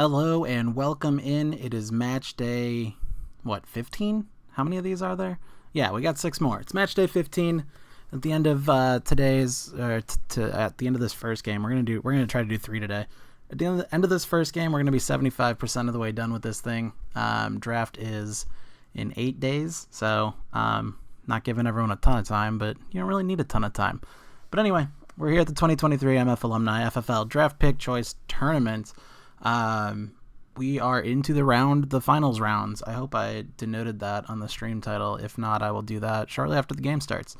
Hello and welcome in. It is match day, 15? How many of these are there? Yeah, we got 6 more. It's match day 15. At the end of at the end of this first game, we're gonna try to do 3 today. At the end of this first game, we're gonna be 75% of the way done with this thing. Draft is in 8 days, so not giving everyone a ton of time, but you don't really need a ton of time. But anyway, we're here at the 2023 MF Alumni FFL Draft Pick Choice Tournament. We are into the finals rounds. I hope I denoted that on the stream title. If not, I will do that shortly after the game starts.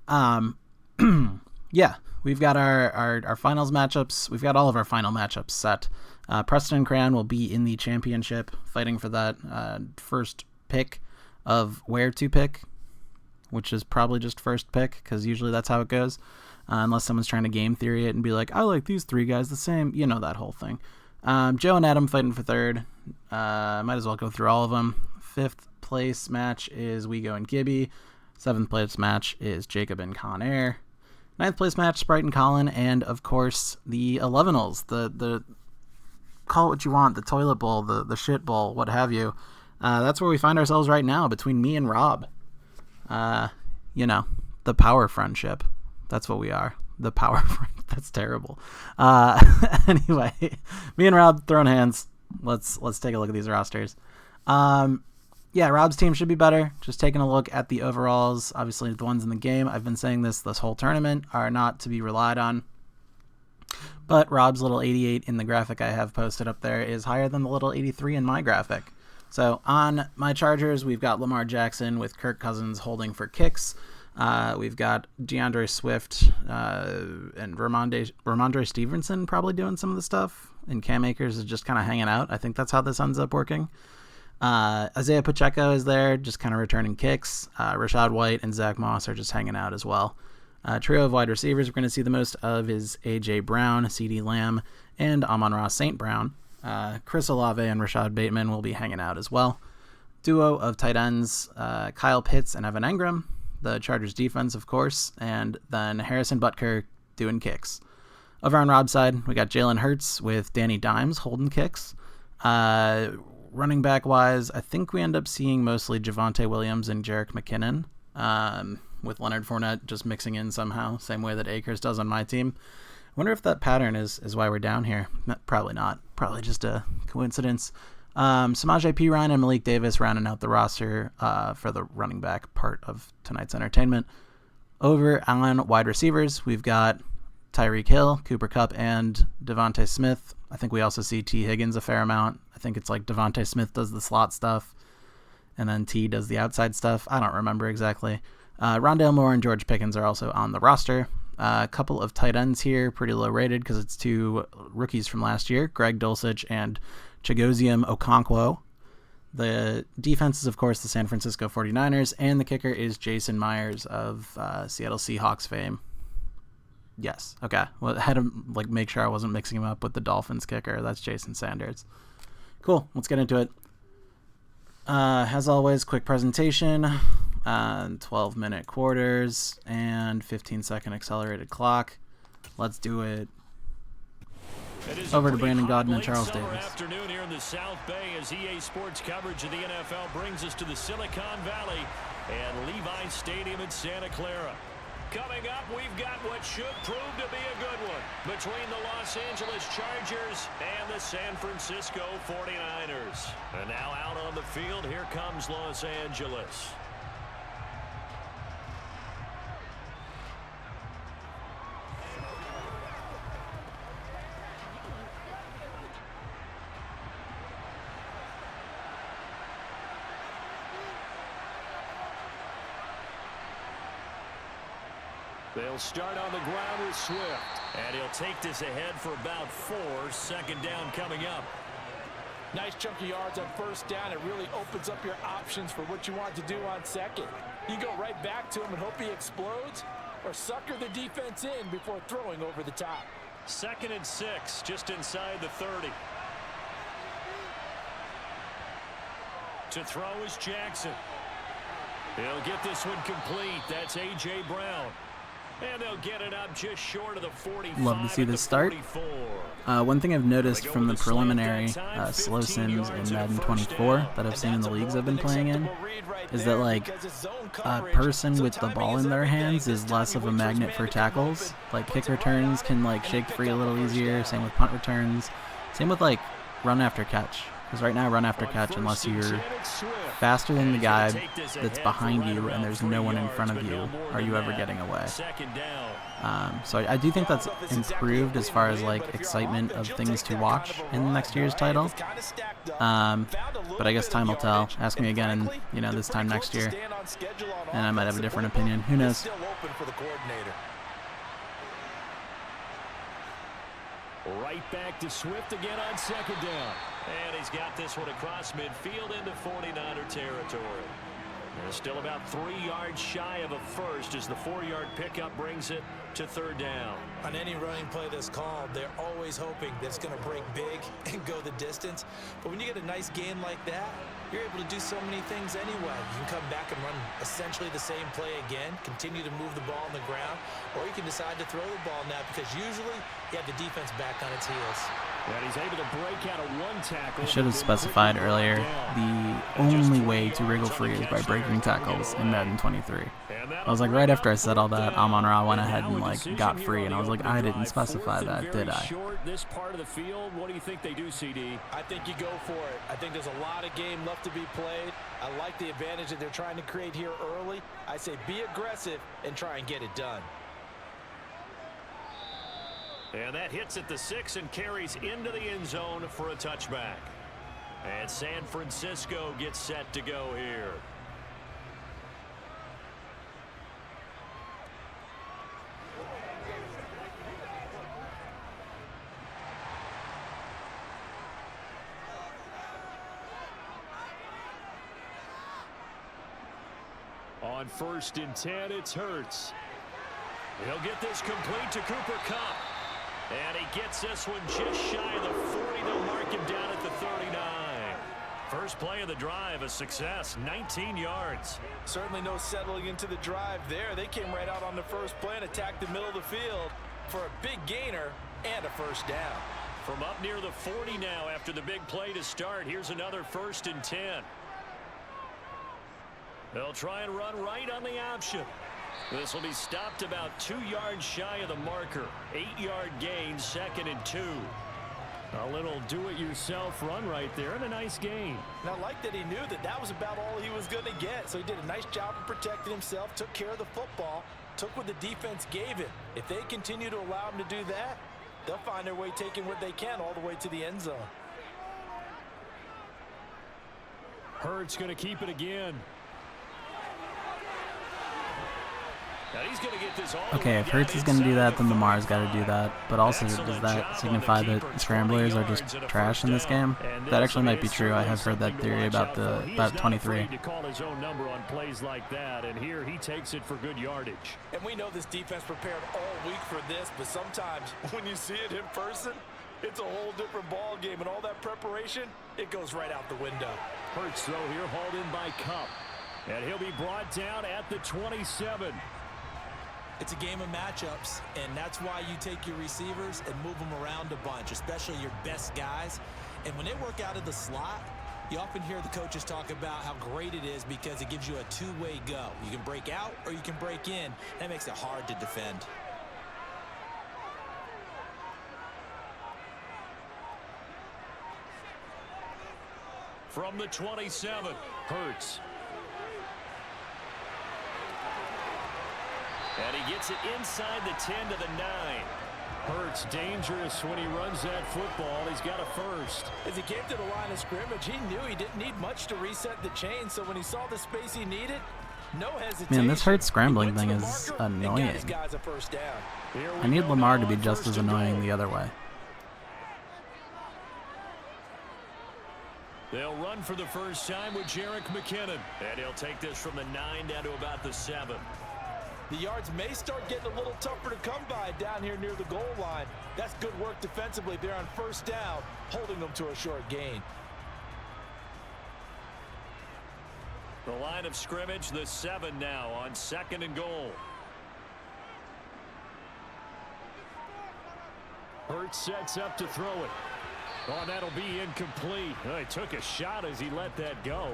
Yeah, we've got our finals matchups. We've got all of our final matchups set. Preston and Crayon will be in the championship, fighting for that first pick of where to pick, which is probably just first pick, because usually that's how it goes, unless someone's trying to game theory it and be like, I like these 3 guys the same, you know, that whole thing. Joe and Adam fighting for third. Might as well go through all of them. 5th place match is Wego and Gibby. 7th place match is Jacob and Con Air. 9th place match, Sprite and Colin. And, of course, the 11als. The call it what you want, the toilet bowl, the shit bowl, what have you. That's where we find ourselves right now, between me and Rob. You know, the power friendship. That's what we are. The power friend. That's terrible. Anyway, me and Rob throwing hands. Let's take a look at these rosters. Yeah, Rob's team should be better. Just taking a look at the overalls. Obviously, the ones in the game, I've been saying this whole tournament, are not to be relied on. But Rob's little 88 in the graphic I have posted up there is higher than the little 83 in my graphic. So on my Chargers, we've got Lamar Jackson with Kirk Cousins holding for kicks. We've got DeAndre Swift and Ramondre Stevenson probably doing some of the stuff, and Cam Akers is just kind of hanging out. I think that's how this ends up working. Isaiah Pacheco is there, just kind of returning kicks. Rashad White and Zach Moss are just hanging out as well. Trio of wide receivers we're going to see the most of is A.J. Brown, CeeDee Lamb, and Amon-Ra St. Brown. Chris Olave and Rashad Bateman will be hanging out as well. Duo of tight ends, Kyle Pitts and Evan Engram. The Chargers defense, of course, and then Harrison Butker doing kicks. Over on Rob's side, we got Jalen Hurts with Danny Dimes holding kicks. Running back wise, I think we end up seeing mostly Javonte Williams and Jerick McKinnon, with Leonard Fournette just mixing in somehow, same way that Akers does on my team. I wonder if that pattern is why we're down here. Probably not. Probably just a coincidence. Samaje Perine and Malik Davis rounding out the roster for the running back part of tonight's entertainment. Over on wide receivers, we've got Tyreek Hill, Cooper Kupp, and Devontae Smith. I think we also see T. Higgins a fair amount. I think it's like Devontae Smith does the slot stuff, and then T does the outside stuff. I don't remember exactly. Rondale Moore and George Pickens are also on the roster. A couple of tight ends here, pretty low rated because it's 2 rookies from last year, Greg Dulcich and Chigoziem Okonkwo. The defense is, of course, the San Francisco 49ers, and the kicker is Jason Myers of Seattle Seahawks fame. Yes, okay. Well, I had to make sure I wasn't mixing him up with the Dolphins kicker. That's Jason Sanders. Cool, let's get into it. As always, quick presentation, 12-minute quarters, and 15-second accelerated clock. Let's do it. Over to Brandon Godden and Charles Davis. Afternoon here in the South Bay as EA Sports coverage of the NFL brings us to the Silicon Valley and Levi Stadium in Santa Clara. Coming up, we've got what should prove to be a good one between the Los Angeles Chargers and the San Francisco 49ers. And now out on the field, here comes Los Angeles. They'll start on the ground with Swift. And he'll take this ahead for about 4. Second down coming up. Nice chunky yards on first down. It really opens up your options for what you want to do on second. You go right back to him and hope he explodes, or sucker the defense in before throwing over the top. 2nd and 6, just inside the 30. To throw is Jackson. He'll get this one complete. That's A.J. Brown. And they'll get it up just short of the 45. Love to see this start. One thing I've noticed from the preliminary slow sims in Madden 24 that I've seen in the leagues I've been playing in is that, like, a person with the ball in their hands is less of a magnet for tackles. Like, kick returns can, like, shake free a little easier. Same with punt returns. Same with, like, run after catch. Because right now, run after catch, unless you're faster than the guy that's behind you and there's no one in front of you, are you ever getting away? So I do think that's improved as far as, like, excitement of things to watch in next year's title. But I guess time will tell. Ask me again, you know, this time next year, and I might have a different opinion. Who knows? Right back to Swift again on second down. And he's got this one across midfield into 49er territory. They're still about 3 yards shy of a first as the 4-yard pickup brings it to third down. On any running play that's called, they're always hoping that it's going to break big and go the distance. But when you get a nice gain like that, you're able to do so many things anyway. You can come back and run essentially the same play again, continue to move the ball on the ground, or you can decide to throw the ball now because usually you have the defense back on its heels. And he's able to break out of one tackle. I should have specified earlier, the only way to wriggle free is by breaking tackles in Madden 23. I was like, right after I said all that, Amon-Ra went ahead and, like, got free, and I was like, I didn't specify that, did I? This part of the field, what do you think they do, CD? I think you go for it. I think there's a lot of game left to be played. I like the advantage that they're trying to create here early. I say be aggressive and try and get it done. And that hits at the 6 and carries into the end zone for a touchback. And San Francisco gets set to go here. On 1st and 10, it's Hurts. He'll get this complete to Cooper Kupp. And he gets this one just shy of the 40. They'll mark him down at the 39. First play of the drive, a success, 19 yards. Certainly no settling into the drive there. They came right out on the first play and attacked the middle of the field for a big gainer and a first down. From up near the 40 now after the big play to start. Here's another 1st and 10. They'll try and run right on the option. This will be stopped about 2 yards shy of the marker. 8-yard gain, 2nd and 2. A little do-it-yourself run right there and a nice gain. And I like that he knew that that was about all he was going to get. So he did a nice job of protecting himself, took care of the football, took what the defense gave him. If they continue to allow him to do that, they'll find their way taking what they can all the way to the end zone. Hurts going to keep it again. Okay, if Hurts is going to do that, then Lamar's got to do that. But also, does that signify that scramblers are just trash in this game? That actually might be true. I have heard that theory about 23. To call his own number on plays like that, and here he takes it for good yardage. And we know this defense prepared all week for this, but sometimes when you see it in person, it's a whole different ball game, and all that preparation, it goes right out the window. Hurts throw here, hauled in by Kupp, and he'll be brought down at the 27. It's a game of matchups, and that's why you take your receivers and move them around a bunch, especially your best guys. And when they work out of the slot, you often hear the coaches talk about how great it is because it gives you a two-way go. You can break out or you can break in. That makes it hard to defend. From the 27, Hurts. And he gets it inside the 10 to the 9. Hurts dangerous when he runs that football. He's got a first. As he came to the line of scrimmage, he knew he didn't need much to reset the chain. So when he saw the space he needed, no hesitation. Man, this Hurts scrambling thing is annoying. I need Lamar to be just as annoying the other way. They'll run for the first time with Jerick McKinnon. And he'll take this from the 9 down to about the 7. The yards may start getting a little tougher to come by down here near the goal line. That's good work defensively there on first down, holding them to a short gain. The line of scrimmage, the 7 now on 2nd and goal. Hurts sets up to throw it. Oh, that'll be incomplete. Oh, he took a shot as he let that go.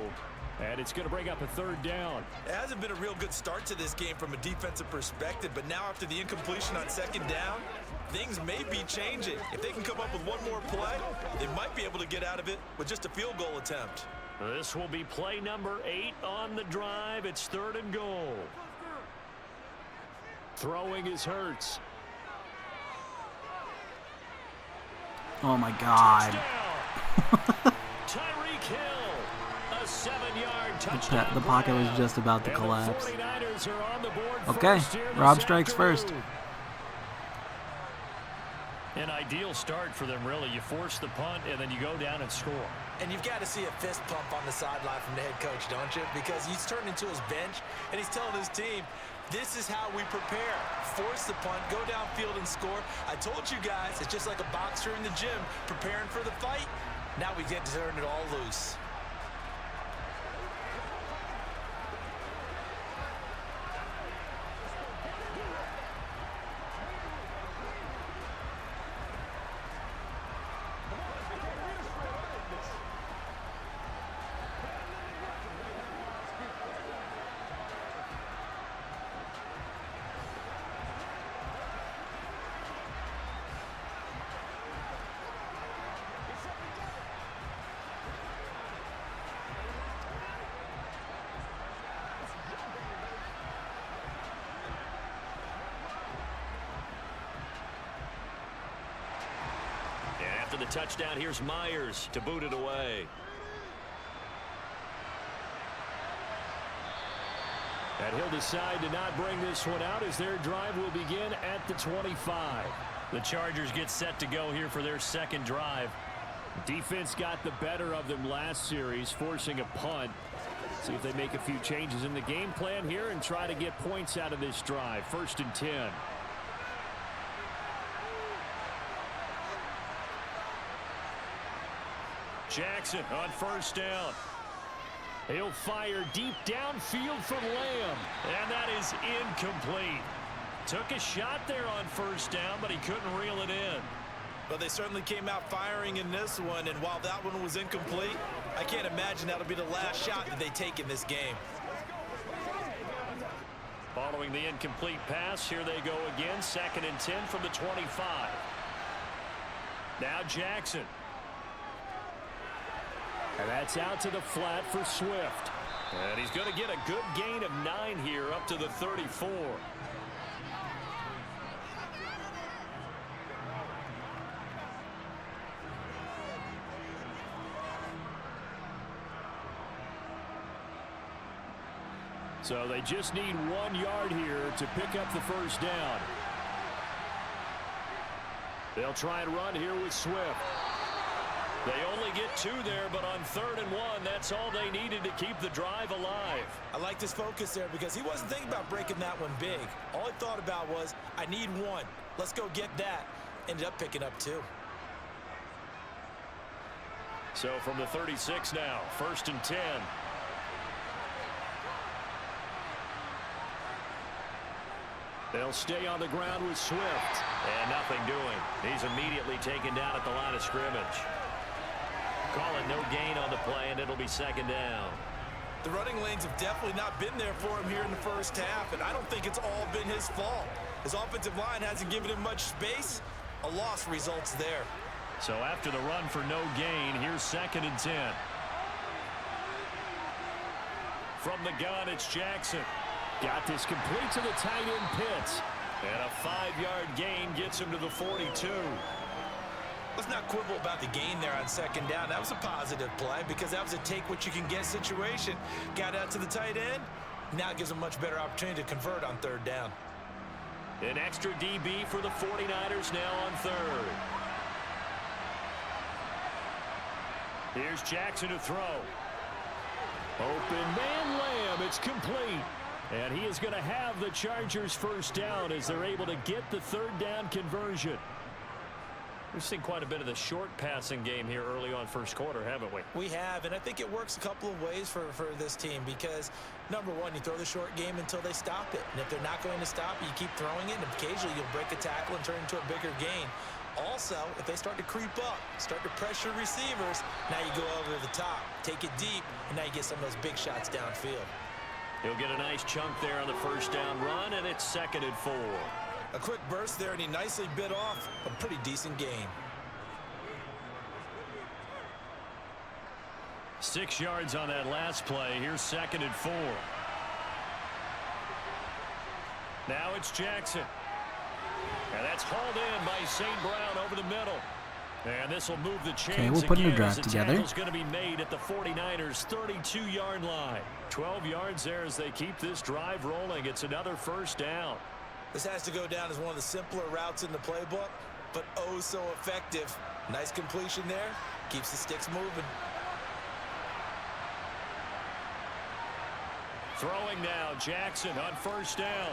And it's going to bring up a third down. It hasn't been a real good start to this game from a defensive perspective, but now after the incompletion on second down, things may be changing. If they can come up with one more play, they might be able to get out of it with just a field goal attempt. This will be play number 8 on the drive. It's 3rd and goal. Throwing is Hurts. Oh my God. Tyreek Hill, a 7-yard touchdown. The pocket was just about to And collapse. the 49ers are on the board Okay, first here Rob this strikes first. afternoon. An ideal start for them, really. You force the punt, and then you go down and score. And you've got to see a fist pump on the sideline from the head coach, don't you? Because he's turned into his bench, and he's telling his team, this is how we prepare. Force the punt, go downfield and score. I told you guys, it's just like a boxer in the gym preparing for the fight. Now we get to turn it all loose. After the touchdown, here's Myers to boot it away. And he'll decide to not bring this one out as their drive will begin at the 25. The Chargers get set to go here for their second drive. Defense got the better of them last series, forcing a punt. See if they make a few changes in the game plan here and try to get points out of this drive. 1st and 10. Jackson on 1st down. He'll fire deep downfield for Lamb. And that is incomplete. Took a shot there on 1st down, but he couldn't reel it in. But they certainly came out firing in this one, and while that one was incomplete, I can't imagine that'll be the last shot that they take in this game. Following the incomplete pass, here they go again. 2nd and 10 from the 25. Now Jackson. And that's out to the flat for Swift. And he's going to get a good gain of 9 here up to the 34. So they just need 1 yard here to pick up the 1st down. They'll try and run here with Swift. They only get 2 there, but on 3rd and 1, that's all they needed to keep the drive alive. I like this focus there because he wasn't thinking about breaking that one big. All he thought about was, I need 1. Let's go get that. Ended up picking up 2. So from the 36 now, 1st and 10. They'll stay on the ground with Swift. And nothing doing. He's immediately taken down at the line of scrimmage. Call it no gain on the play, and it'll be 2nd down. The running lanes have definitely not been there for him here in the first half, and I don't think it's all been his fault. His offensive line hasn't given him much space. A loss results there. So after the run for no gain, here's 2nd and 10. From the gun, it's Jackson. Got this complete to the tight end Pitts. And a 5-yard gain gets him to the 42. Let's not quibble about the gain there on 2nd down. That was a positive play because that was a take-what-you-can-get situation. Got out to the tight end. Now it gives him a much better opportunity to convert on 3rd down. An extra DB for the 49ers now on 3rd. Here's Jackson to throw. Open man Lamb. It's complete. And he is going to have the Chargers 1st down as they're able to get the 3rd down conversion. We've seen quite a bit of the short passing game here early on 1st quarter, haven't we? We have, and I think it works a couple of ways for this team because, number one, you throw the short game until they stop it. And if they're not going to stop it, you keep throwing it, and occasionally you'll break a tackle and turn it into a bigger gain. Also, if they start to creep up, start to pressure receivers, now you go over the top, take it deep, and now you get some of those big shots downfield. He'll get a nice chunk there on the first down run, and it's 2nd and 4. A quick burst there, and he nicely bit off a pretty decent gain. 6 yards on that last play. Here's 2nd and 4. Now it's Jackson. And that's hauled in by St. Brown over the middle. And this will move the chains. Okay, we'll put again a drive as the together. tackle's going to be made at the 49ers' 32-yard line. 12 yards there as they keep this drive rolling. It's another first down. This has to go down as one of the simpler routes in the playbook, but oh so effective. Nice completion there. Keeps the sticks moving. Throwing now, Jackson on first down.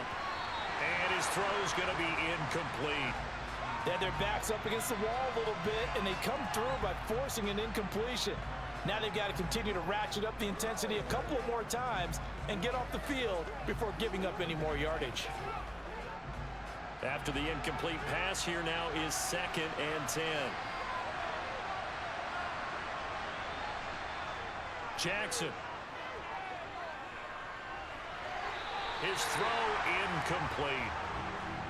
And his throw's going to be incomplete. They had their backs up against the wall a little bit, and they come through by forcing an incompletion. Now they've got to continue to ratchet up the intensity a couple of more times and get off the field before giving up any more yardage. After the incomplete pass, here now is 2nd and 10. Jackson. His throw incomplete.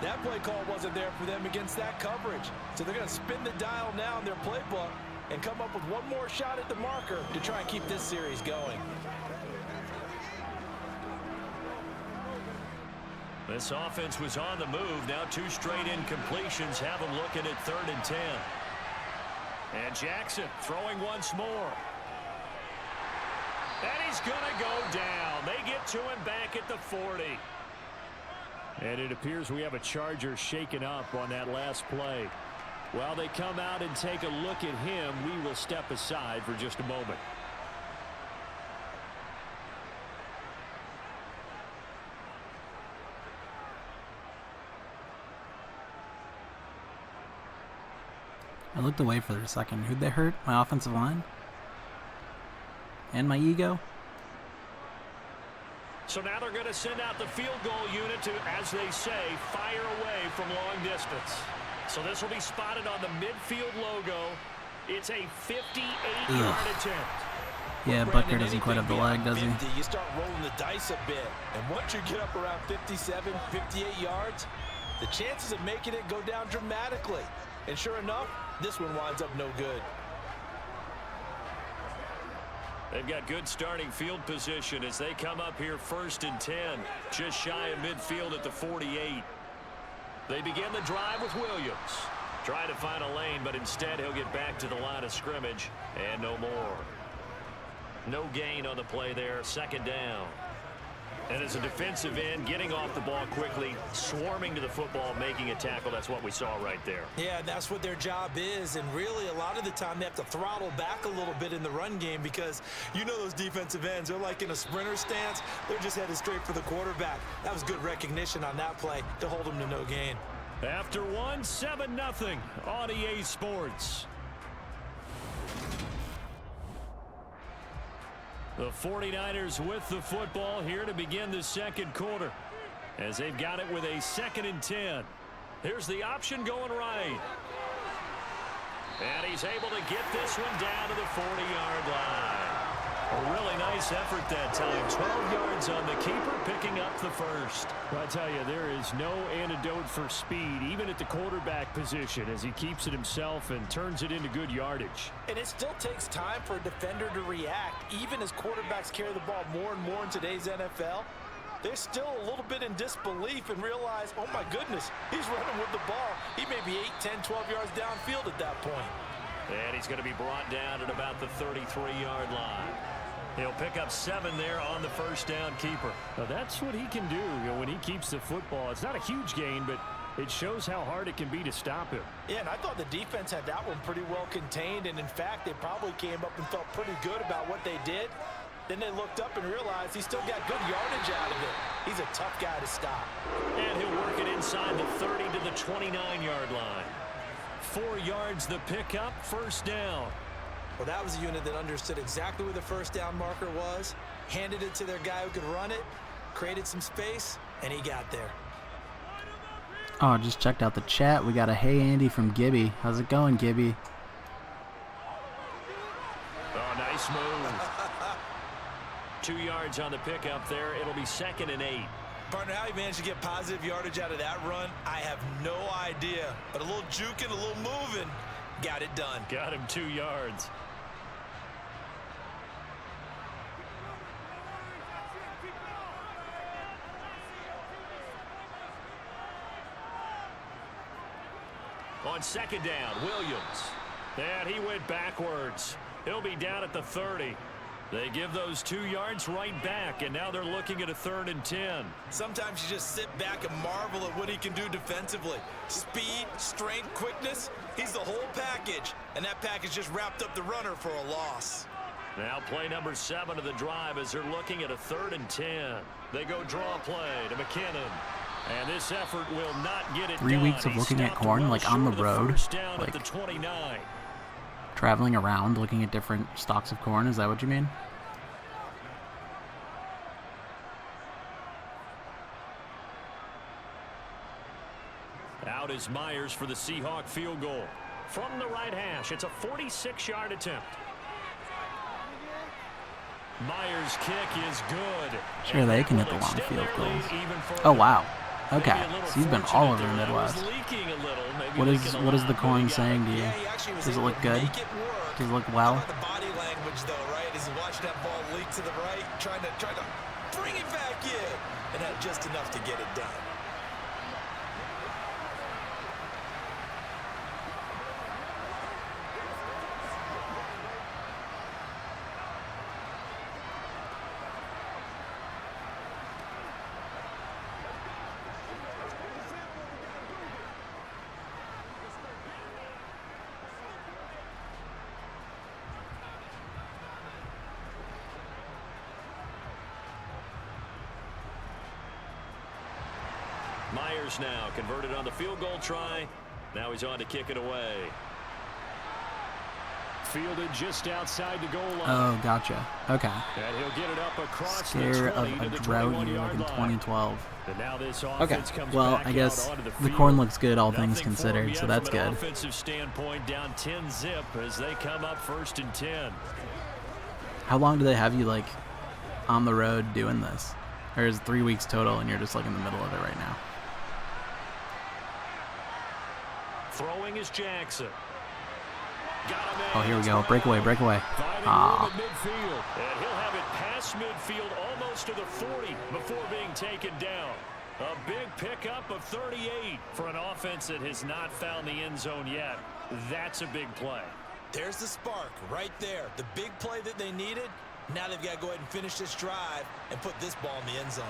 That play call wasn't there for them against that coverage. So they're going to spin the dial now in their playbook and come up with one more shot at the marker to try and keep this series going. This offense was on the move. Now 2 straight incompletions have them looking at 3rd and 10. And Jackson throwing once more. And he's going to go down. They get to him back at the 40. And it appears we have a Charger shaken up on that last play. While they come out and take a look at him, we will step aside for just a moment. I looked away for a second. Who'd they hurt? My offensive line? And my ego? So now they're going to send out the field goal unit to, as they say, fire away from long distance. So this will be spotted on the midfield logo. It's a 58-yard attempt. Yeah, Butker doesn't quite have the leg, does he? You start rolling the dice a bit. And once you get up around 57, 58 yards, the chances of making it go down dramatically. And sure enough, this one winds up no good. They've got good starting field position as they come up here 1st and 10, just shy of midfield at the 48. They begin the drive with Williams. Trying to find a lane, but instead he'll get back to the line of scrimmage and no more. No gain on the play there, 2nd down. And as a defensive end, getting off the ball quickly, swarming to the football, making a tackle, that's what we saw right there. Yeah, that's what their job is, and really a lot of the time they have to throttle back a little bit in the run game because you know those defensive ends, they're like in a sprinter stance, they're just headed straight for the quarterback. That was good recognition on that play to hold them to no gain. After 7-0 on EA Sports. The 49ers with the football here to begin the 2nd quarter as they've got it with a 2nd and 10. Here's the option going right. And he's able to get this one down to the 40-yard line. A really nice effort that time. 12 yards on the keeper, picking up the first. Well, I tell you, there is no antidote for speed, even at the quarterback position, as he keeps it himself and turns it into good yardage. And it still takes time for a defender to react, even as quarterbacks carry the ball more and more in today's NFL. They're still a little bit in disbelief and realize, oh my goodness, he's running with the ball. He may be 8, 10, 12 yards downfield at that point. And he's going to be brought down at about the 33-yard line. He'll pick up 7 there on the first down keeper. Now that's what he can do, when he keeps the football. It's not a huge gain, but it shows how hard it can be to stop him. Yeah, and I thought the defense had that one pretty well contained, and in fact, they probably came up and felt pretty good about what they did. Then they looked up and realized he still got good yardage out of it. He's a tough guy to stop. And he'll work it inside the 30 to the 29-yard line. 4 yards the pickup, first down. Well, that was a unit that understood exactly where the first down marker was, handed it to their guy who could run it, created some space, and he got there. Oh, just checked out the chat. We got a hey Andy from Gibby. How's it going, Gibby? Oh, nice move. 2 yards on the pickup there. It'll be 2nd and 8. Partner, how he managed to get positive yardage out of that run, I have no idea. But a little juking, a little moving, got it done. Got him 2 yards. On 2nd down, Williams. And he went backwards. He'll be down at the 30. They give those 2 yards right back, and now they're looking at a 3rd and 10. Sometimes you just sit back and marvel at what he can do defensively. Speed, strength, quickness, he's the whole package. And that package just wrapped up the runner for a loss. Now play number 7 of the drive as they're looking at a 3rd and 10. They go draw play to McKinnon. And this effort will not get it 3 weeks of looking at corn, like on the road, like the 29. Traveling around looking at different stalks of corn. Is that what you mean? Out is Myers for the Seahawk field goal. From the right hash, it's a 46-yard attempt. Myers' kick is good. Sure, they can hit the long field goals. Oh, wow. Okay, so you've been all over the Midwest. What is the corn saying to you? Does it look good? Does it look well? The body language, though, right? As he watched that ball leak to the right, trying to bring it back in, and had just enough to get it done. Myers now converted on the field goal try. Now he's on to kick it away. Fielded just outside the goal line. Oh, gotcha. Okay. And he'll get it up across Scare the 20 of a to the drought year 21-yard like in line. 2012. And now this Okay, offense comes well, back I guess out onto the field. corn looks good, all things Nothing for considered, him so yet that's from an good. offensive standpoint, down 10-zip as they come up 1st and 10. How long do they have you, like, on the road doing this? Or is it 3 weeks total and you're just, like, in the middle of it right now? Throwing is Jackson. Oh, here we go. Breakaway, breakaway. Ah. And he'll have it past midfield almost to the 40 before being taken down. A big pickup of 38 for an offense that has not found the end zone yet. That's a big play. There's the spark right there. The big play that they needed. Now they've got to go ahead and finish this drive and put this ball in the end zone.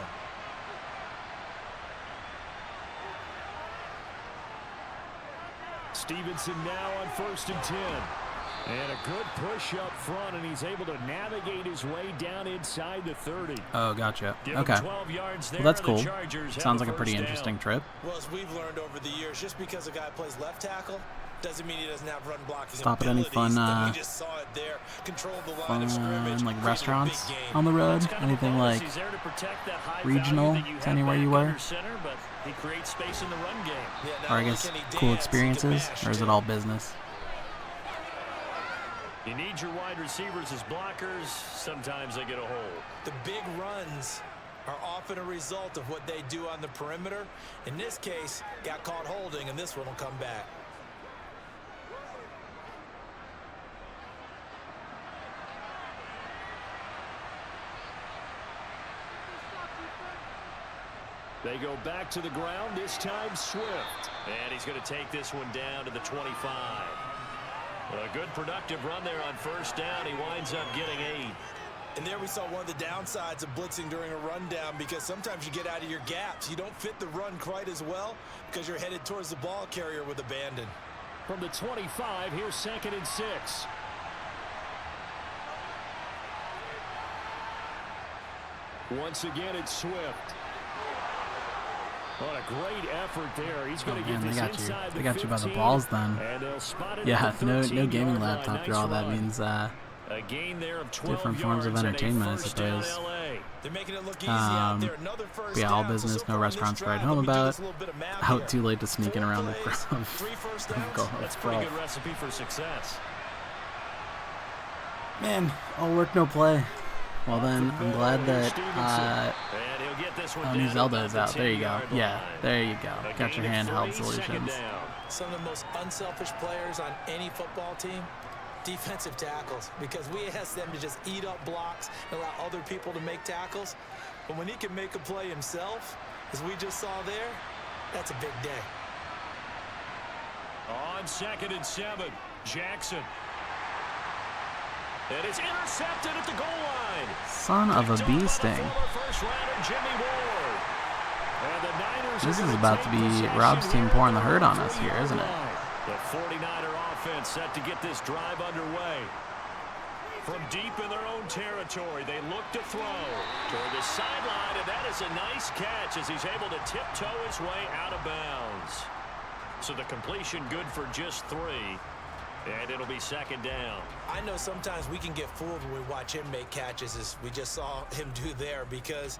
Stevenson now on 1st and 10. And a good push up front, and he's able to navigate his way down inside the 30. Oh, gotcha. Give Okay. 12 yards there, Well, that's and cool. the Chargers have Sounds a like a pretty first down. interesting trip. Well, as we've learned over the years, just because a guy plays left tackle doesn't mean he doesn't have run blocking Stop at any abilities. fun, We just saw it there. Controlled the line of scrimmage, like created a restaurants big game. on the road? That's kind of a Anything bonus. like He's there to protect that high regional value that you to have anywhere you back were? under center, but he creates space in the run game. Yeah, not Or I only guess can he cool dance, he can experiences? mash, Or is it too. all business? You need your wide receivers as blockers. Sometimes they get a hold. The big runs are often a result of what they do on the perimeter. In this case, got caught holding, and this one will come back. They go back to the ground, this time Swift. And he's going to take this one down to the 25. A good productive run there on 1st down. He winds up getting 8. And there we saw one of the downsides of blitzing during a rundown, because sometimes you get out of your gaps. You don't fit the run quite as well because you're headed towards the ball carrier with abandon. From the 25, here's 2nd and 6. Once again, it's Swift. What a great effort there. He's going to get this inside the 15. They got you by the balls then. And they'll spot it Yeah, at the no 13-yard gaming line. laptop Nice draw. That run. means A gain there of 12 different forms of yards and a entertainment, I first down suppose. LA. They're making it look easy out there. Another first yeah, all down. business, So no far restaurants to write home about. Out too late to sneak in around the golf. That's a pretty good recipe for success. Man, all work, no play. Well then, I'm glad that Zelda is out. There you go. Yeah, there you go. Got your handheld solutions. Some of the most unselfish players on any football team, defensive tackles, because we ask them to just eat up blocks and allow other people to make tackles. But when he can make a play himself, as we just saw there, that's a big day. On 2nd and 7, Jackson. And it's intercepted at the goal line. Son of a bee sting. This is about to be Rob's team pouring the hurt on us here, isn't it? The 49er offense set to get this drive underway. From deep in their own territory, they look to throw toward the sideline, and that is a nice catch as he's able to tiptoe his way out of bounds. So the completion good for just 3. And it'll be 2nd down. I know sometimes we can get fooled when we watch him make catches, as we just saw him do there, because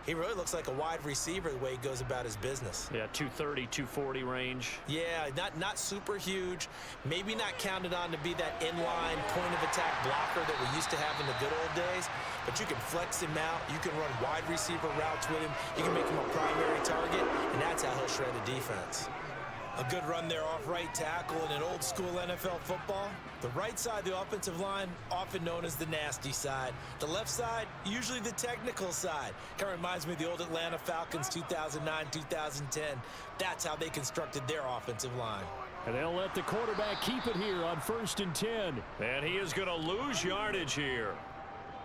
he really looks like a wide receiver the way he goes about his business. Yeah, 230, 240 range. Yeah, not super huge. Maybe not counted on to be that inline point-of-attack blocker that we used to have in the good old days, but you can flex him out. You can run wide receiver routes with him. You can make him a primary target, and that's how he'll shred a defense. A good run there off right tackle in an old school NFL football. The right side of the offensive line, often known as the nasty side. The left side, usually the technical side. Kind of reminds me of the old Atlanta Falcons 2009, 2010. That's how they constructed their offensive line. And they'll let the quarterback keep it here on 1st and 10. And he is going to lose yardage here.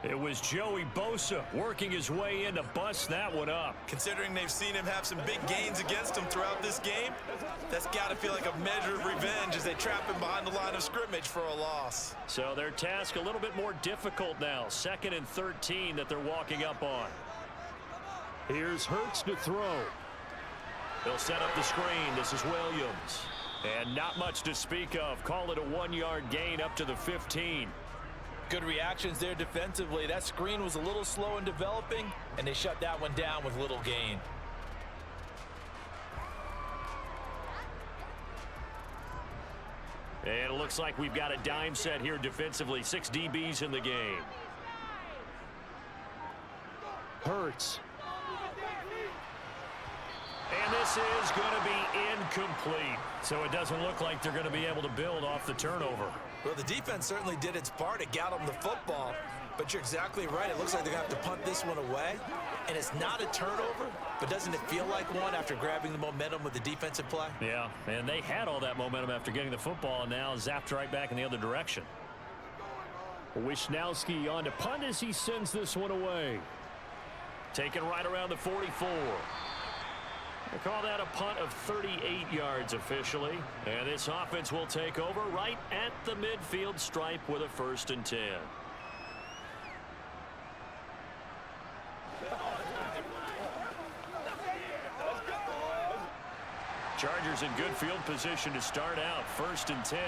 It was Joey Bosa working his way in to bust that one up. Considering they've seen him have some big gains against him throughout this game, that's got to feel like a measure of revenge as they trap him behind the line of scrimmage for a loss. So their task a little bit more difficult now. 2nd and 13 that they're walking up on. Here's Hurts to throw. They'll set up the screen. This is Williams. And not much to speak of. Call it a 1-yard gain up to the 15. Good reactions there defensively. That screen was a little slow in developing, and they shut that one down with little gain. And it looks like we've got a dime set here defensively. 6 DBs in the game. Hurts. And this is going to be incomplete. So it doesn't look like they're going to be able to build off the turnover. Well, the defense certainly did its part. It got them the football. But you're exactly right. It looks like they're going to have to punt this one away. And it's not a turnover, but doesn't it feel like one after grabbing the momentum with the defensive play? Yeah, and they had all that momentum after getting the football, and now zapped right back in the other direction. Wisnowski on to punt as he sends this one away. Taken right around the 44. We'll call that a punt of 38 yards officially. And this offense will take over right at the midfield stripe with a 1st and 10. Chargers in good field position to start out. 1st and 10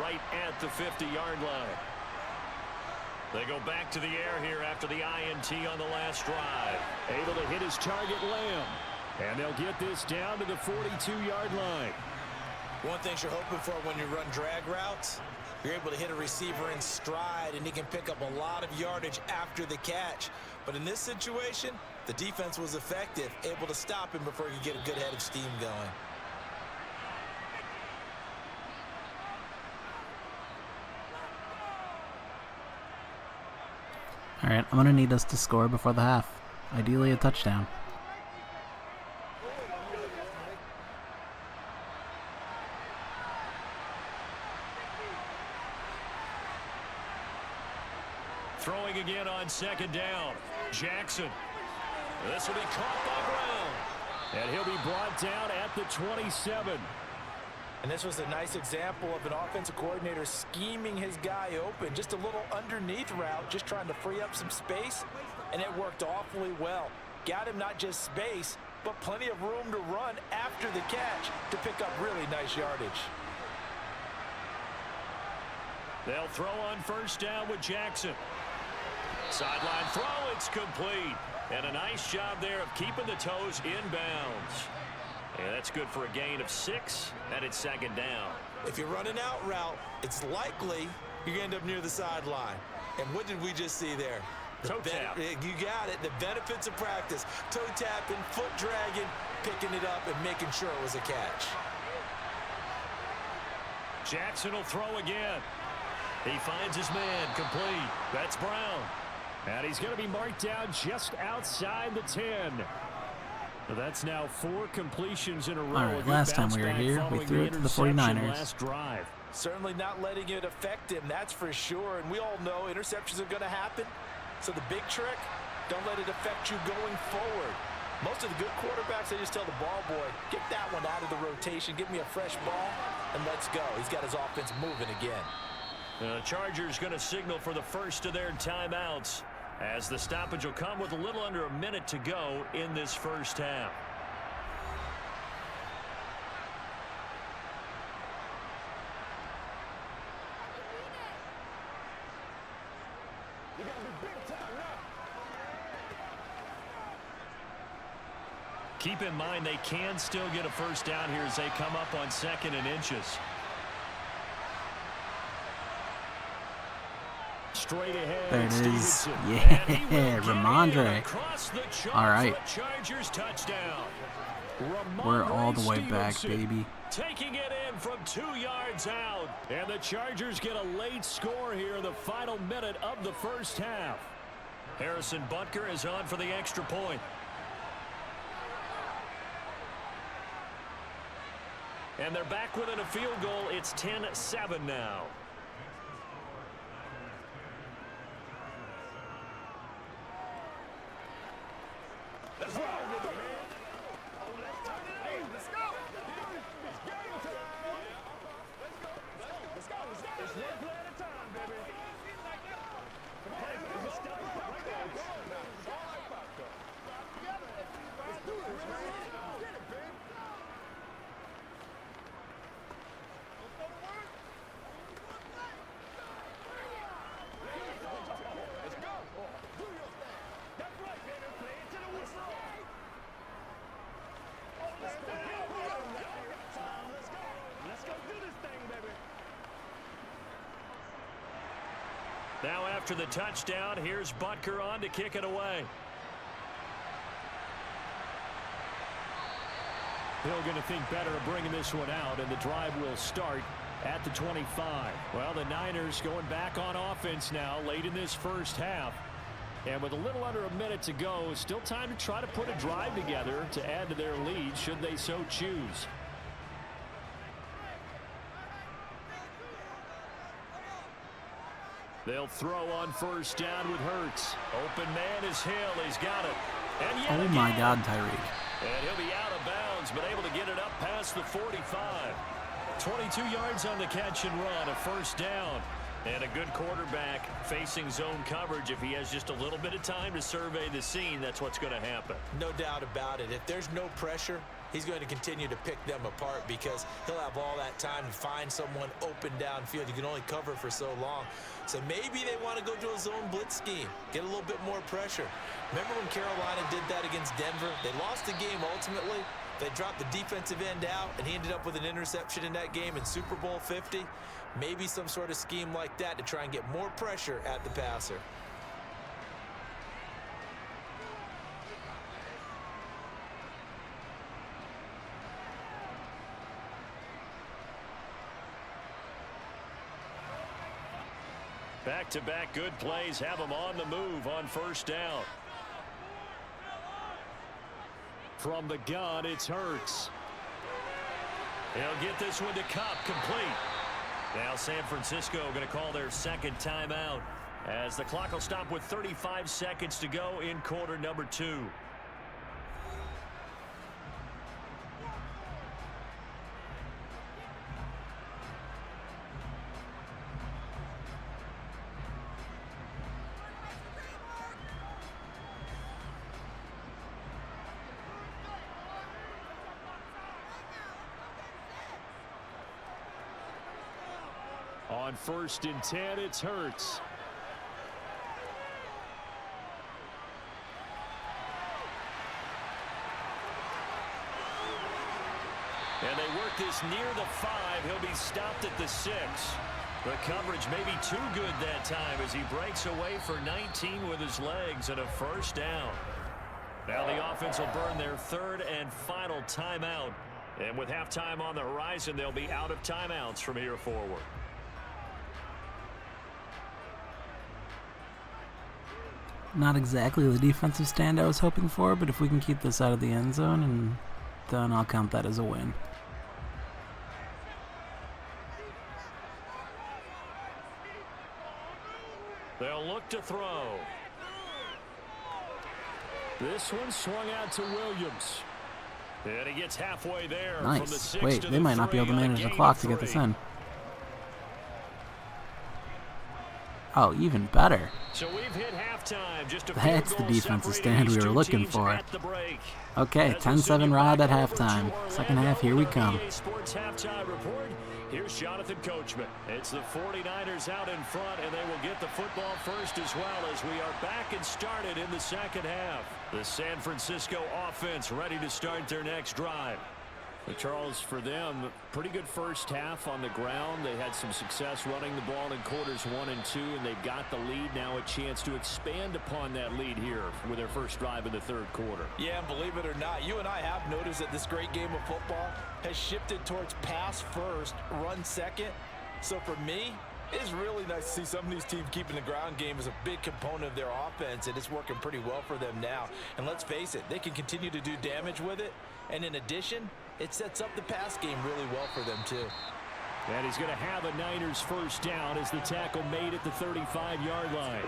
right at the 50-yard line. They go back to the air here after the INT on the last drive. Able to hit his target, Lamb. And they'll get this down to the 42-yard line. One thing you're hoping for when you run drag routes, you're able to hit a receiver in stride, and he can pick up a lot of yardage after the catch. But in this situation, the defense was effective, able to stop him before he could get a good head of steam going. All right, I'm going to need us to score before the half. Ideally a touchdown. Throwing again on 2nd down. Jackson. This will be caught by Brown. And he'll be brought down at the 27. And this was a nice example of an offensive coordinator scheming his guy open. Just a little underneath route, just trying to free up some space. And it worked awfully well. Got him not just space, but plenty of room to run after the catch to pick up really nice yardage. They'll throw on 1st down with Jackson. Sideline throw, it's complete. And a nice job there of keeping the toes inbounds. And that's good for a gain of 6, and it's second down. If you're running out route, it's likely you're going to end up near the sideline. And what did we just see there? Toe tap. You got it. The benefits of practice. Toe tapping, foot dragging, picking it up, and making sure it was a catch. Jackson will throw again. He finds his man, complete. That's Brown. And he's going to be marked down just outside the 10. That's now 4 completions in a row. All right, last time we were here, we threw it to the 49ers. Last drive. Certainly not letting it affect him, that's for sure. And we all know interceptions are going to happen. So the big trick, don't let it affect you going forward. Most of the good quarterbacks, they just tell the ball boy, get that one out of the rotation, give me a fresh ball, and let's go. He's got his offense moving again. The Chargers going to signal for the first of their timeouts, as the stoppage will come with a little under a minute to go in this first half. Keep in mind they can still get a first down here as they come up on 2nd and inches. Straight ahead. There it is. Stevenson. Yeah, Ramondre. All right. Chargers touchdown. We're all the way back, Stevenson baby. taking it in from 2 yards out. And the Chargers get a late score here in the final minute of the first half. Harrison Butker is on for the extra point. And they're back within a field goal. It's 10-7 now. Let's roll with it, man. Hey, let's go. It's game time. Let's go. It's one play at a time, baby. Let's step up right there. Let's do this, man. Get it, baby. Let's go. Do your thing. That's right, baby. Play it to the whistle. Let's go. Let's go do this thing, baby. Now after the touchdown, here's Butker on to kick it away. Hill going to think better of bringing this one out, and the drive will start at the 25. Well, the Niners going back on offense now late in this first half. And with a little under a minute to go, still time to try to put a drive together to add to their lead should they so choose. They'll throw on first down with Hurts. Open man is Hill. He's got it. And yet Oh my again. God, Tyreek. And he'll be out of bounds, but able to get it up past the 45. 22 yards on the catch and run, a first down. And a good quarterback facing zone coverage. If he has just a little bit of time to survey the scene, that's what's going to happen. No doubt about it. If there's no pressure, he's going to continue to pick them apart because he'll have all that time to find someone open downfield. You can only cover for so long. So maybe they want to go to a zone blitz scheme, get a little bit more pressure. Remember when Carolina did that against Denver? They lost the game ultimately. They dropped the defensive end out, and he ended up with an interception in that game in Super Bowl 50. Maybe some sort of scheme like that to try and get more pressure at the passer. Back-to-back good plays have them on the move on first down. From the gun, it's Hurts. He'll get this one to Kupp, complete. Now San Francisco going to call their second timeout as the clock will stop with 35 seconds to go in quarter number 2. On 1st and 10, it's Hurts. make this near the 5. He'll be stopped at the 6. The coverage may be too good that time as he breaks away for 19 with his legs and a first down. Now the offense will burn their third and final timeout. And with halftime on the horizon, they'll be out of timeouts from here forward. Not exactly the defensive stand I was hoping for, but if we can keep this out of the end zone, and then I'll count that as a win. They'll look to throw. This one swung out to Williams. And he gets halfway there. Nice. From the 6 Wait, to they the might not be 3 able to on a manage the gain clock of to get this 3. in. Oh, even better. So we've hit halftime. Just a That's the defensive stand we were looking for. Okay, As we'll 10-7 soon get Rob at back over to halftime. Second half, here we Orlando come. with our EA Sports halftime report. Here's Jonathan Coachman. It's the 49ers out in front, and they will get the football first as well as we are back and started in the second half. The San Francisco offense ready to start their next drive. But Charles, for them, pretty good first half on the ground. They had some success running the ball in quarters 1 and 2, and they've got the lead. Now a chance to expand upon that lead here with their first drive in the third quarter. Yeah, and believe it or not, you and I have noticed that this great game of football has shifted towards pass first, run second. So for me, it's really nice to see some of these teams keeping the ground game as a big component of their offense, and it's working pretty well for them now. And let's face it, they can continue to do damage with it. And in addition, it sets up the pass game really well for them, too. And he's going to have a Niners first down as the tackle made at the 35-yard line.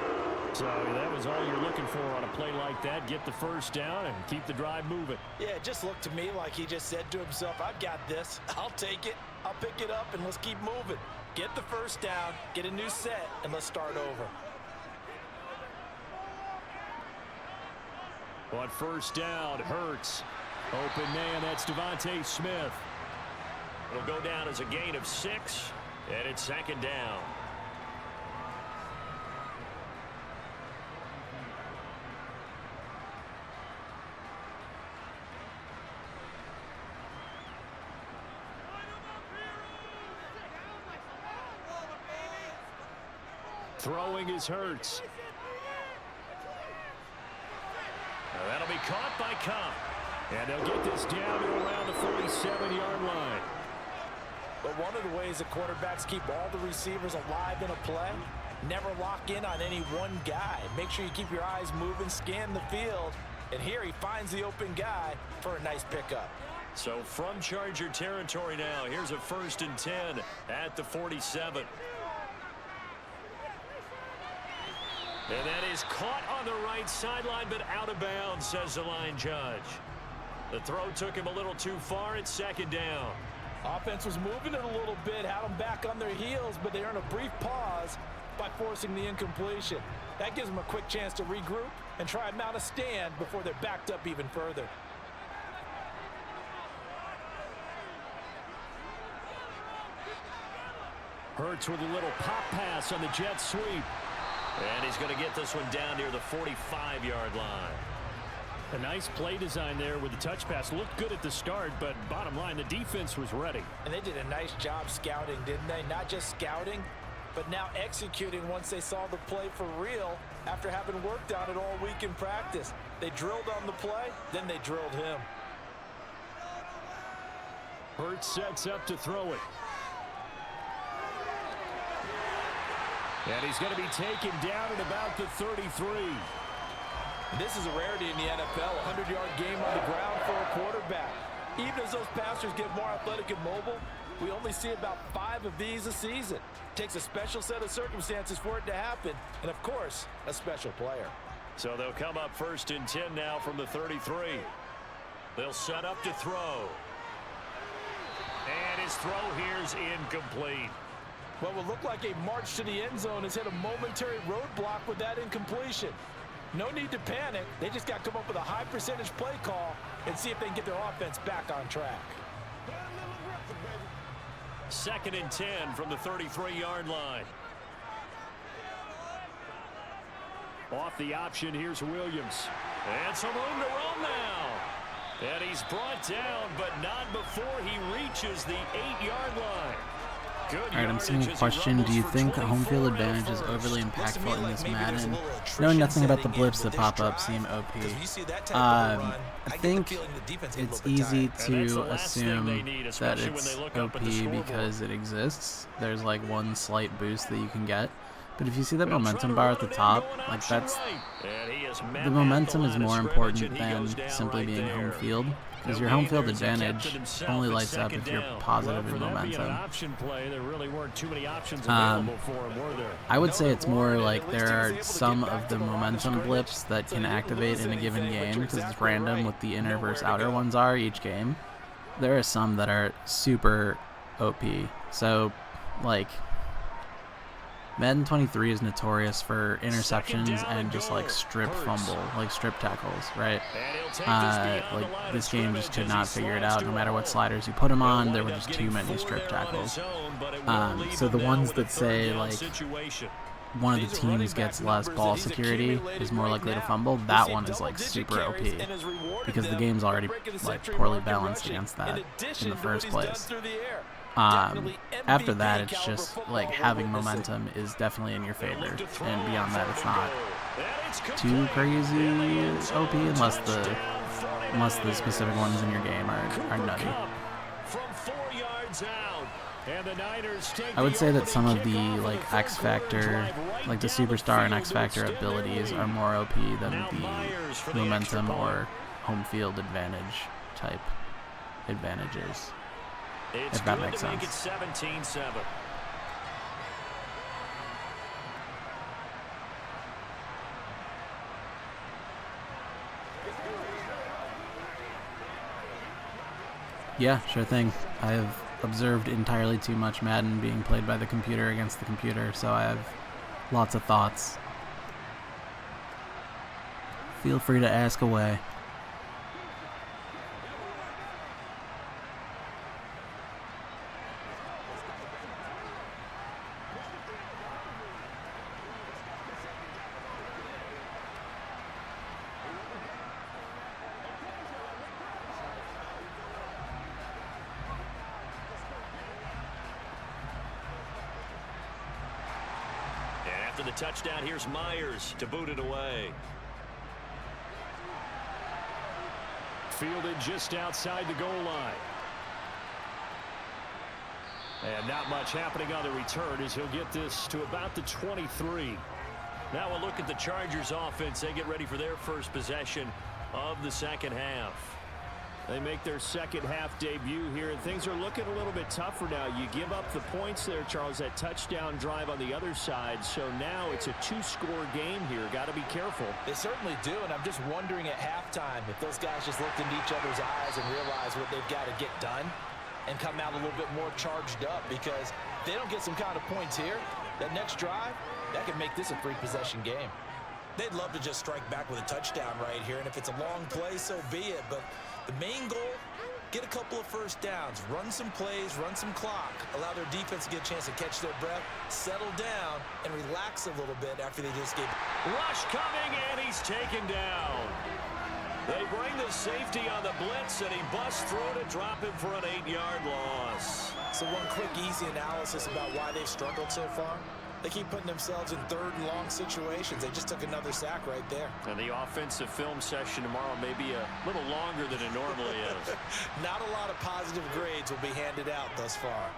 So that was all you're looking for on a play like that. Get the first down and keep the drive moving. Yeah, it just looked to me like he just said to himself, I've got this. I'll take it. I'll pick it up, and let's keep moving. Get the first down, get a new set, and let's start over. On first down, Hurts. Open man, that's Devontae Smith. It'll go down as a gain of 6, and it's second down. Throwing is Hurts. Now that'll be caught by Cobb. And they'll get this down to around the 47-yard line. But one of the ways the quarterbacks keep all the receivers alive in a play, never lock in on any one guy. Make sure you keep your eyes moving, scan the field. And here he finds the open guy for a nice pickup. So from Charger territory now, here's a 1st and 10 at the 47. And that is caught on the right sideline, but out of bounds, says the line judge. The throw took him a little too far. It's second down. Offense was moving it a little bit, had them back on their heels, but they earned a brief pause by forcing the incompletion. That gives them a quick chance to regroup and try and mount a stand before they're backed up even further. Hurts with a little pop pass on the jet sweep. And he's going to get this one down near the 45-yard line. A nice play design there with the touch pass. Looked good at the start, but bottom line, the defense was ready. And they did a nice job scouting, didn't they? Not just scouting, but now executing once they saw the play for real after having worked on it all week in practice. They drilled on the play, then they drilled him. Hurts sets up to throw it. And he's going to be taken down at about the 33. This is a rarity in the NFL, a 100-yard game on the ground for a quarterback. Even as those passers get more athletic and mobile, we only see about 5 of these a season. It takes a special set of circumstances for it to happen, and of course, a special player. So they'll come up 1st and 10 now from the 33. They'll set up to throw. And his throw here's incomplete. What will look like a march to the end zone has hit a momentary roadblock with that incompletion. No need to panic. They just got to come up with a high percentage play call and see if they can get their offense back on track. 2nd and 10 from the 33-yard line. Off the option, here's Williams. And some room to run now. And he's brought down, but not before he reaches the 8-yard line. All right, I'm seeing a question. Do you think home field advantage is overly impactful in this Madden? Knowing nothing about the blips that pop up seem OP. I think it's easy to assume that it's OP because it exists. There's like one slight boost that you can get. But if you see that momentum bar at the top, like the momentum is more important than simply being home field, because your home field advantage only lights up if you're positive in momentum. I would say it's more like there are some of the momentum blips that can activate in a given game, because it's random what the inner versus outer ones are each game. There are some that are super OP. So, like, Madden 23 is notorious for interceptions and just like strip fumble, like strip tackles, right? Like this game just could not figure it out. No matter what sliders you put him on, there were just too many strip tackles. So the ones that say like one of the teams gets less ball security, is more likely to fumble, that one is like super OP because the game's already like poorly balanced against that in the first place. After that, it's just like having momentum is definitely in your favor, and beyond that, it's not too crazy OP unless the specific ones in your game are nutty. I would say that some of the like X Factor, like the Superstar and X Factor abilities are more OP than the momentum or home field advantage type advantages. If that makes sense. 17-7. Yeah, sure thing. I have observed entirely too much Madden being played by the computer against the computer, so I have lots of thoughts. Feel free to ask away. After the touchdown, here's Myers to boot it away. Fielded just outside the goal line. And not much happening on the return as he'll get this to about the 23. Now we'll look at the Chargers offense. They get ready for their first possession of the second half. They make their second half debut here, and things are looking a little bit tougher now. You give up the points there, Charles, that touchdown drive on the other side. So now it's a 2-score game here. Got to be careful. They certainly do, and I'm just wondering at halftime if those guys just looked into each other's eyes and realized what they've got to get done and come out a little bit more charged up, because if they don't get some kind of points here, that next drive, that could make this a 3-possession game. They'd love to just strike back with a touchdown right here, and if it's a long play, so be it. But the main goal, get a couple of first downs, run some plays, run some clock, allow their defense to get a chance to catch their breath, settle down, and relax a little bit after they just gave. Rush coming, and he's taken down. They bring the safety on the blitz, and he busts through to drop him for an 8-yard loss. So one quick, easy analysis about why they've struggled so far. They keep putting themselves in third and long situations. They just took another sack right there. And the offensive film session tomorrow may be a little longer than it normally is. Not a lot of positive grades will be handed out thus far.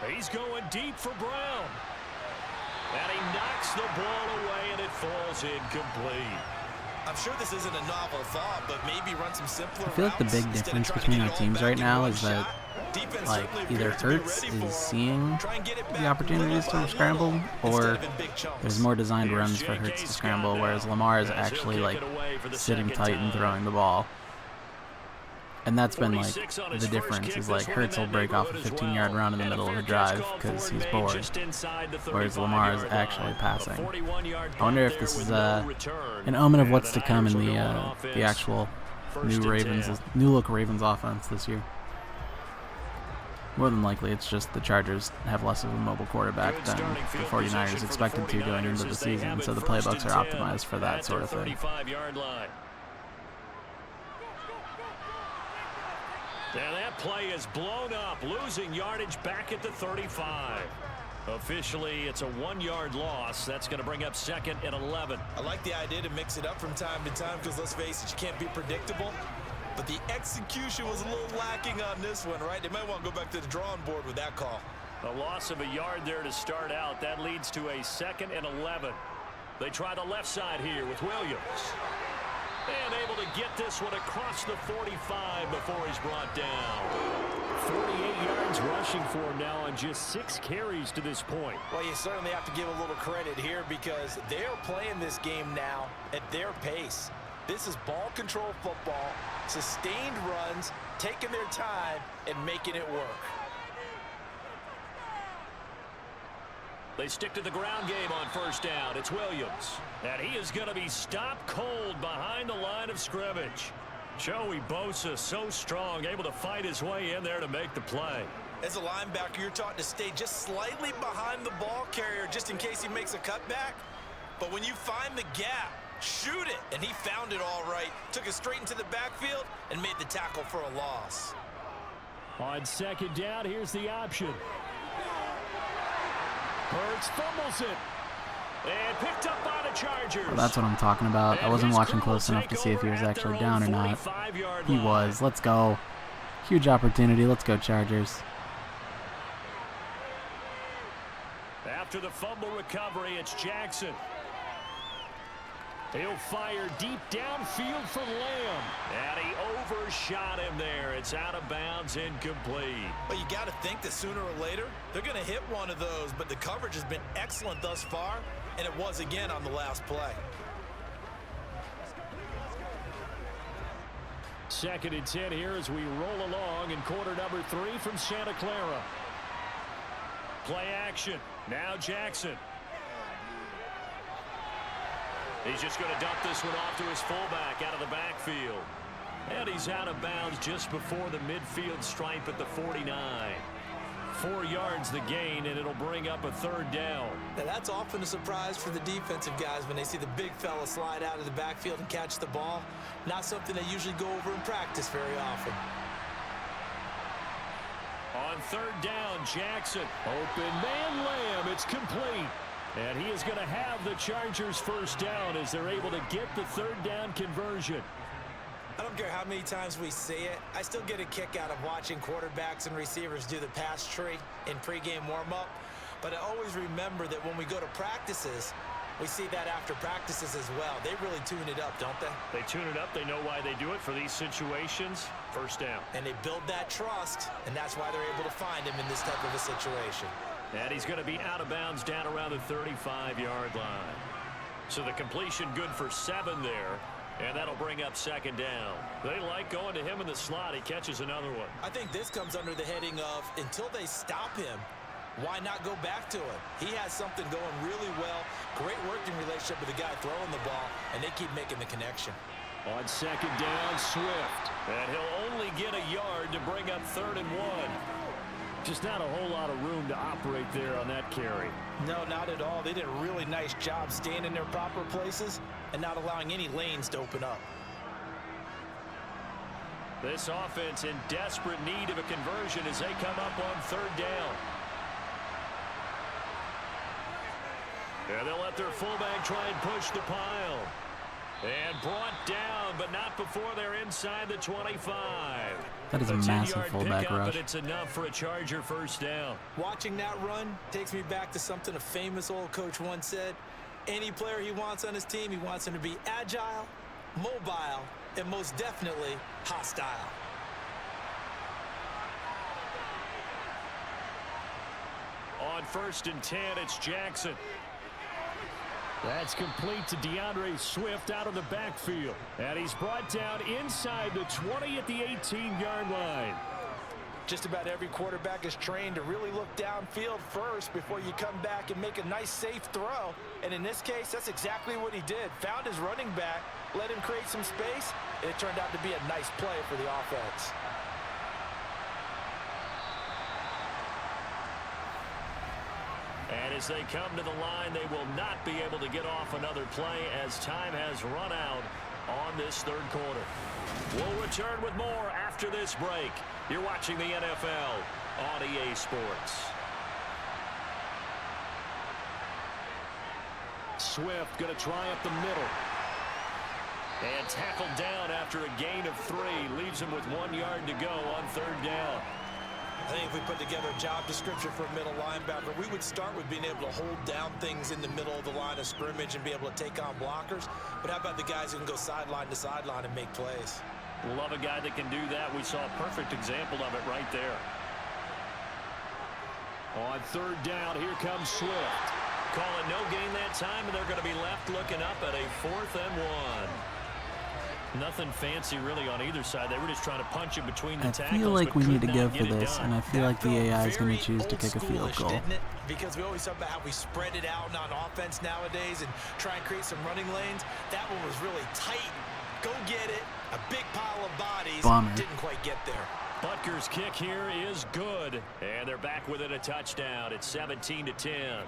He's going deep for Brown. And he knocks the ball away, and it falls incomplete. I'm sure this isn't a novel thought, but maybe run some simpler I feel like the big difference between our teams right now is that like either Hurts is seeing the opportunities to scramble, or there's more designed runs for Hurts to scramble, whereas Lamar is actually like sitting tight and throwing the ball. And that's been like the difference, is like Hurts will break off a 15-yard run in the middle of a drive because he's bored, whereas Lamar is actually passing. I wonder if this is an omen of what's to come in the actual new look Ravens offense this year. More than likely, it's just the Chargers have less of a mobile quarterback than the 49ers expected to going into the season, so the playbooks are optimized for that sort of thing. And that play is blown up, losing yardage back at the 35. Officially, it's a 1-yard loss. That's going to bring up 2nd and 11. I like the idea to mix it up from time to time because, let's face it, you can't be predictable. But the execution was a little lacking on this one, right? They might want to go back to the drawing board with that call. A loss of a yard there to start out. That leads to a 2nd and 11. They try the left side here with Williams. And able to get this one across the 45 before he's brought down. 48 yards rushing for him now on just 6 carries to this point. Well, you certainly have to give a little credit here because they're playing this game now at their pace. This is ball control football, sustained runs, taking their time, and making it work. They stick to the ground game on 1st down. It's Williams. And he is going to be stopped cold behind the line of scrimmage. Joey Bosa, so strong, able to fight his way in there to make the play. As a linebacker, you're taught to stay just slightly behind the ball carrier just in case he makes a cutback. But when you find the gap, shoot it. And he found it all right. Took it straight into the backfield and made the tackle for a loss. On 2nd down, here's the option. Hurts fumbles it. And picked up by the Chargers. Well, that's what I'm talking about. I wasn't watching close enough to see if he was actually down or not. He was. Let's go. Huge opportunity. Let's go, Chargers. After the fumble recovery, it's Jackson. He'll fire deep downfield for Lamb. And he overshot him there. It's out of bounds, incomplete. But you got to think that sooner or later, they're going to hit one of those. But the coverage has been excellent thus far, and it was again on the last play. 2nd and 10 here as we roll along in quarter number 3 from Santa Clara. Play action. Now Jackson. He's just going to dump this one off to his fullback out of the backfield. And he's out of bounds just before the midfield stripe at the 49. 4 yards the gain, and it'll bring up a 3rd down. Now that's often a surprise for the defensive guys when they see the big fella slide out of the backfield and catch the ball. Not something they usually go over in practice very often. On 3rd down, Jackson. Open man Lamb. It's complete. And he is going to have the Chargers 1st down as they're able to get the 3rd down conversion. I don't care how many times we see it. I still get a kick out of watching quarterbacks and receivers do the pass tree in pregame warm-up. But I always remember that when we go to practices, we see that after practices as well. They really tune it up, don't they? They tune it up. They know why they do it for these situations. 1st down. And they build that trust, and that's why they're able to find him in this type of a situation. And he's going to be out of bounds down around the 35-yard line. So the completion good for 7 there. And that'll bring up 2nd down. They like going to him in the slot. He catches another one. I think this comes under the heading of until they stop him, why not go back to him? He has something going really well. Great working relationship with the guy throwing the ball, and they keep making the connection. On 2nd down, Swift. And he'll only get a yard to bring up 3rd and 1. Just not a whole lot of room to operate there on that carry. No, not at all. They did a really nice job staying in their proper places and not allowing any lanes to open up. This offense in desperate need of a conversion as they come up on 3rd down. And they'll let their fullback try and push the pile. And brought down, but not before they're inside the 25. That is a massive fullback rush. But it's enough for a Charger 1st down. Watching that run takes me back to something a famous old coach once said. Any player he wants on his team, he wants him to be agile, mobile, and most definitely hostile. On 1st and 10, it's Jackson. That's complete to DeAndre Swift out of the backfield. And he's brought down inside the 20 at the 18-yard line. Just about every quarterback is trained to really look downfield first before you come back and make a nice, safe throw. And in this case, that's exactly what he did. Found his running back, let him create some space, and it turned out to be a nice play for the offense. And as they come to the line, they will not be able to get off another play as time has run out on this third quarter. We'll return with more after this break. You're watching the NFL on EA Sports. Swift going to try up the middle. And tackled down after a gain of 3. Leaves him with 1 yard to go on third down. I think if we put together a job description for a middle linebacker, we would start with being able to hold down things in the middle of the line of scrimmage and be able to take on blockers. But how about the guys who can go sideline to sideline and make plays? Love a guy that can do that. We saw a perfect example of it right there. On third down, here comes Swift. Call it no gain that time, and they're going to be left looking up at a 4th and 1. Nothing fancy really on either side. They were just trying to punch it between the tackles. I feel like we need to go for this, and I feel like the AI is going to choose to kick a field goal. Didn't it? Because we always talk about how we spread it out on offense nowadays and try and create some running lanes. That one was really tight. Go get it. A big pile of bodies. Bomber. Didn't quite get there. Butker's kick here is good, and they're back within a touchdown. It's 17-10.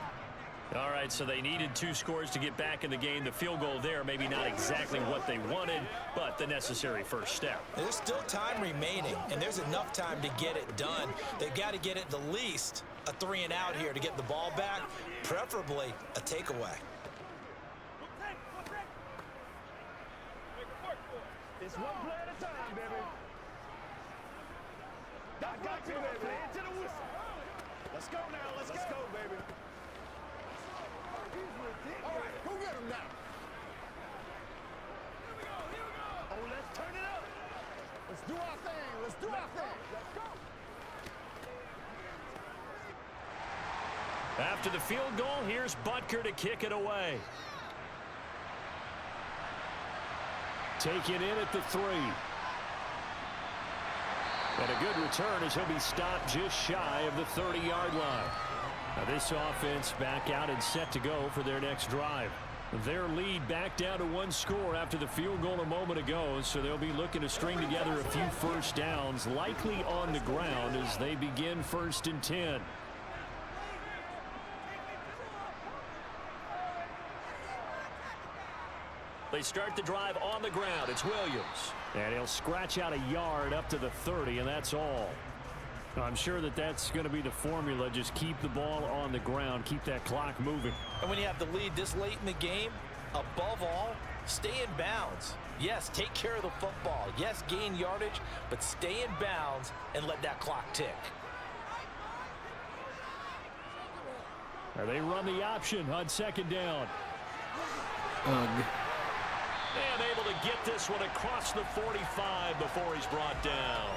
All right, so they needed 2 scores to get back in the game. The field goal there, maybe not exactly what they wanted, but the necessary first step. There's still time remaining, and there's enough time to get it done. They've got to get at the least a 3 and out here to get the ball back, preferably a takeaway. It's one play at a time, baby. I got you, baby. Play it to the whistle. Let's go now. Let's go, baby. All right, go get him now. Here we go. Oh, let's turn it up. Let's do our thing. Let's do our thing. Let's go. After the field goal, here's Butker to kick it away. Taken in at the 3. And a good return as he'll be stopped just shy of the 30-yard line. Now this offense back out and set to go for their next drive. Their lead back down to 1 score after the field goal a moment ago, so they'll be looking to string together a few first downs, likely on the ground as they begin 1st and 10. They start the drive on the ground. It's Williams. And he'll scratch out a yard up to the 30, and that's all. I'm sure that that's going to be the formula. Just keep the ball on the ground. Keep that clock moving. And when you have the lead this late in the game, above all, stay in bounds. Yes, take care of the football. Yes, gain yardage, but stay in bounds and let that clock tick. They run the option on 2nd down. Ugh. And able to get this one across the 45 before he's brought down.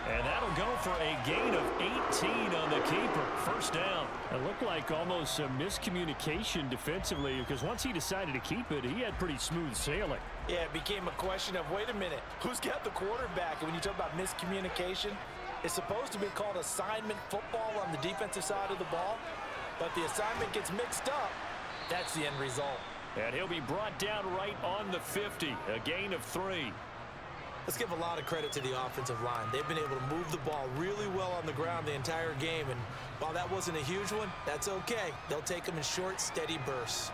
And that'll go for a gain of 18 on the keeper. 1st down. It looked like almost a miscommunication defensively because once he decided to keep it, he had pretty smooth sailing. Yeah, it became a question of, wait a minute, who's got the quarterback? And when you talk about miscommunication, it's supposed to be called assignment football on the defensive side of the ball. But the assignment gets mixed up. That's the end result. And he'll be brought down right on the 50. A gain of 3. Let's give a lot of credit to the offensive line. They've been able to move the ball really well on the ground the entire game. And while that wasn't a huge one, that's okay. They'll take them in short, steady bursts.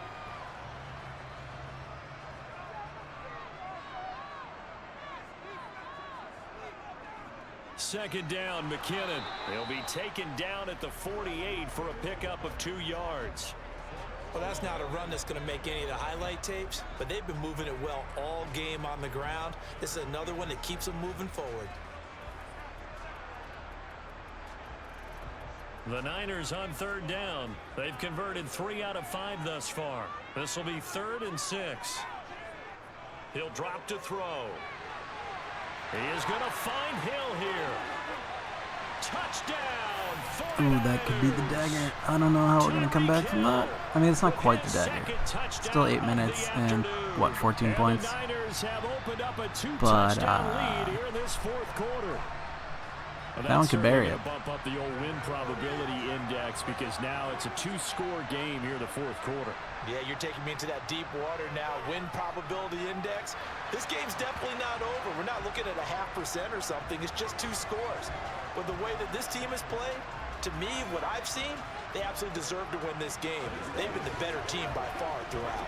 Second down, McKinnon. He'll be taken down at the 48 for a pickup of 2 yards. Well, that's not a run that's going to make any of the highlight tapes, but they've been moving it well all game on the ground. This is another one that keeps them moving forward. The Niners on 3rd down. They've converted 3 out of 5 thus far. This will be 3rd and 6. He'll drop to throw. He is going to find Hill here. Touchdown! Ooh, that could be the dagger. I don't know how we're going to come back from that. I mean, it's not quite the dagger. Still 8 minutes and, what, 14 points? But, that one could bury it. Bump up the old win probability index because now it's a 2-score game here in the 4th quarter. Yeah, you're taking me into that deep water now. Win probability index. This game's definitely not over. We're not looking at a 0.5% or something. It's just 2 scores. But the way that this team has played, to me, what I've seen, they absolutely deserve to win this game. They've been the better team by far throughout.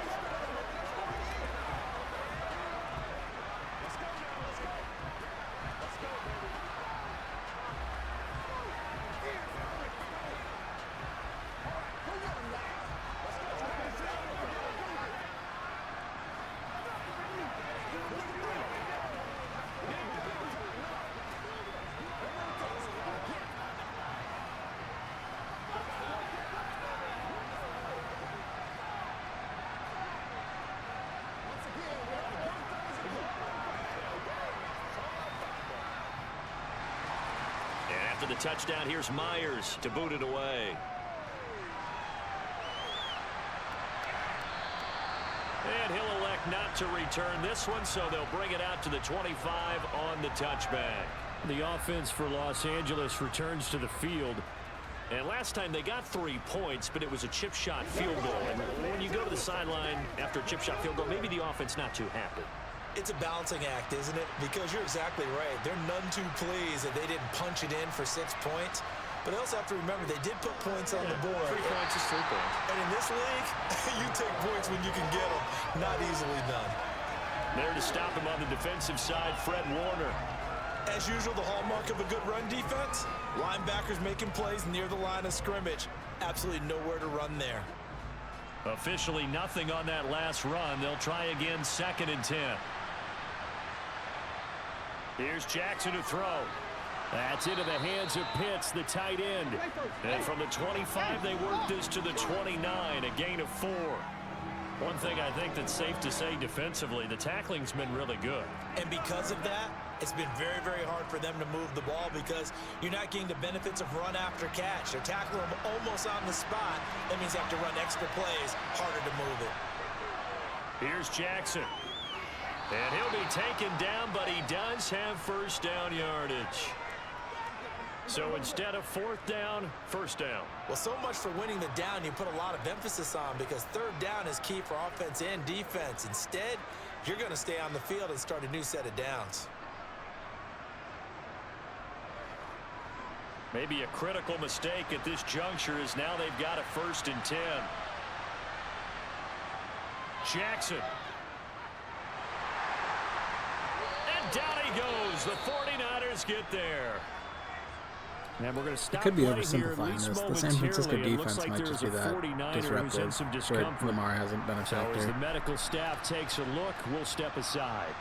for the touchdown. Here's Myers to boot it away. And he'll elect not to return this one, so they'll bring it out to the 25 on the touchback. The offense for Los Angeles returns to the field. And last time they got 3 points, but it was a chip shot field goal. And when you go to the sideline after a chip shot field goal, maybe the offense not too happy. It's a balancing act, isn't it? Because you're exactly right. They're none too pleased that they didn't punch it in for 6 points. But they also have to remember they did put points on the board. 3 points is 3 points. And in this league, you take points when you can get them. Not easily done. There to stop him on the defensive side, Fred Warner. As usual, the hallmark of a good run defense, linebackers making plays near the line of scrimmage. Absolutely nowhere to run there. Officially nothing on that last run. They'll try again, 2nd and 10. Here's Jackson to throw. That's into the hands of Pitts, the tight end. And from the 25, they work this to the 29, a gain of 4. One thing I think that's safe to say defensively, the tackling's been really good. And because of that, it's been very, very hard for them to move the ball because you're not getting the benefits of run after catch. They're tackling them almost on the spot. That means they have to run extra plays, harder to move it. Here's Jackson. And he'll be taken down, but he does have first down yardage. So instead of 4th down, 1st down. Well, so much for winning the down you put a lot of emphasis on because 3rd down is key for offense and defense. Instead, you're going to stay on the field and start a new set of downs. Maybe a critical mistake at this juncture is now they've got a 1st and 10. Jackson. And down he goes. The 49ers get there. And we're going to stop. It could be oversimplifying this. The San Francisco defense might just be that disruptive. Where Lamar hasn't been a factor. As the medical staff takes a look, we'll step aside.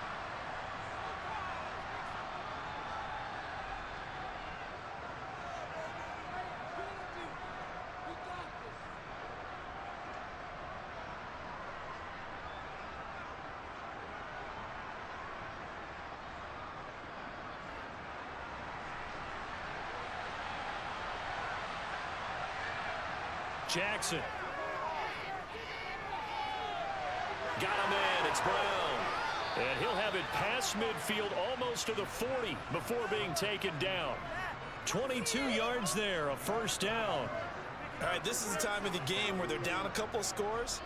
Jackson. Got him in. It's Brown. And he'll have it past midfield almost to the 40 before being taken down. 22 yards there, a 1st down. All right, this is the time of the game where they're down a couple of scores,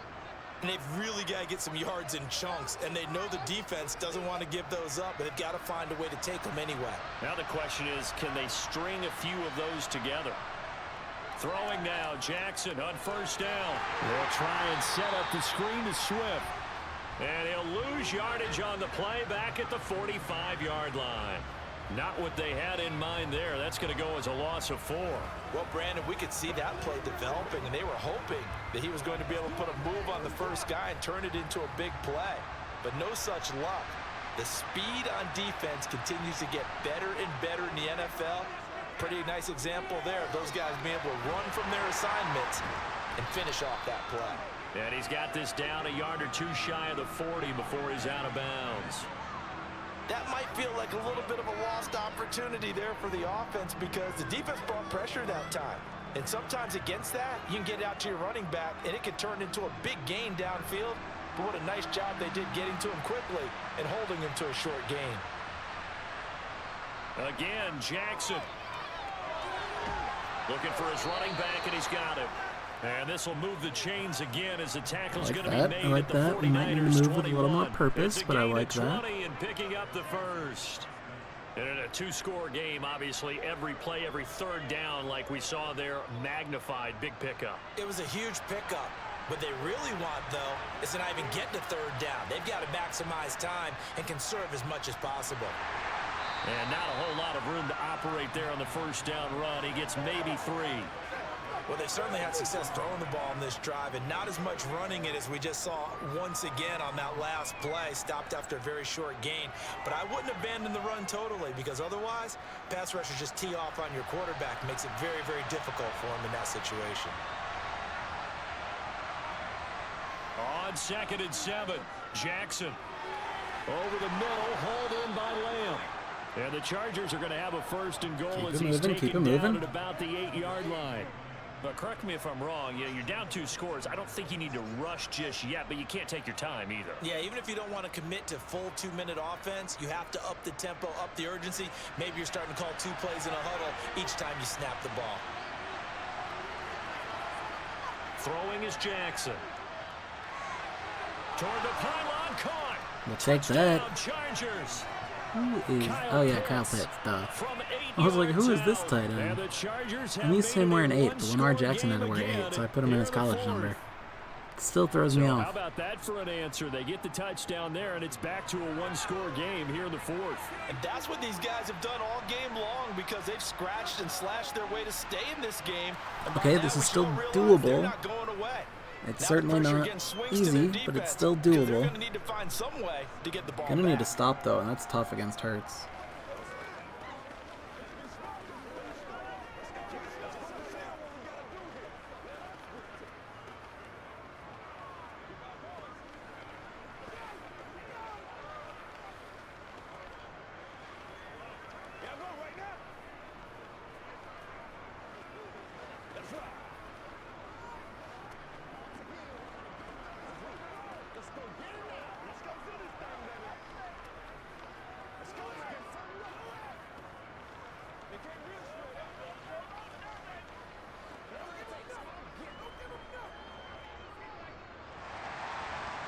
and they've really got to get some yards in chunks, and they know the defense doesn't want to give those up, but they've got to find a way to take them anyway. Now the question is, can they string a few of those together? Throwing now, Jackson on 1st down. They'll try and set up the screen to Swift. And he'll lose yardage on the play back at the 45-yard line. Not what they had in mind there. That's going to go as a loss of 4. Well, Brandon, we could see that play developing, and they were hoping that he was going to be able to put a move on the first guy and turn it into a big play. But no such luck. The speed on defense continues to get better and better in the NFL. Pretty nice example there of those guys being able to run from their assignments and finish off that play. And he's got this down a yard or 2 shy of the 40 before he's out of bounds. That might feel like a little bit of a lost opportunity there for the offense because the defense brought pressure that time. And sometimes against that, you can get out to your running back, and it can turn into a big gain downfield. But what a nice job they did getting to him quickly and holding him to a short gain. Again, Jackson. Looking for his running back, and he's got him. And this will move the chains again as the tackle's going to be made at the 49ers. We might need to move with a little more purpose, but I like that. And picking up the first. And in a 2-score game, obviously, every play, every 3rd down, like we saw there, magnified, big pickup. It was a huge pickup. What they really want, though, is to not even get to 3rd down. They've got to maximize time and conserve as much as possible. And not a whole lot of room to operate there on the 1st down run. He gets maybe 3. Well, they certainly had success throwing the ball in this drive, and not as much running it as we just saw once again on that last play. Stopped after a very short gain. But I wouldn't abandon the run totally because otherwise, pass rushers just tee off on your quarterback. Makes it very, very difficult for him in that situation. On 2nd and 7, Jackson. Over the middle, hauled in by Lamb. And the Chargers are going to have a first and goal Keep as it he's moving, keep taken it down moving. at about the 8-yard line. But correct me if I'm wrong. You're down 2 scores. I don't think you need to rush just yet, but you can't take your time either. Yeah, even if you don't want to commit to full 2-minute offense, you have to up the tempo, up the urgency. Maybe you're starting to call 2 plays in a huddle each time you snap the ball. Throwing is Jackson. Toward the pylon, caught. We'll take that. Touchdown, Chargers. Who is... Oh, yeah, Kyle Pitts. Duh. From 8 I was like, who yards is this out. tight And end? the Chargers I'm used to him have wearing made it a 8, but Lamar one-score Jackson had to game wear again 8, so I put him in here his the college fourth. number. It still throws me So off. how about that for an answer? They get the touchdown there, and it's back to a 1-score game here in the 4th. And that's what these guys have done all game long because they've scratched and slashed their way to stay in this game. And by Okay, now this is we still should realize doable. they're not going away. It's Now certainly the pressure not again swings to easy, their but it's defense still because They're doable. going to need to find some way to get the ball Gonna need to back. stop, though, and that's tough against Hurts.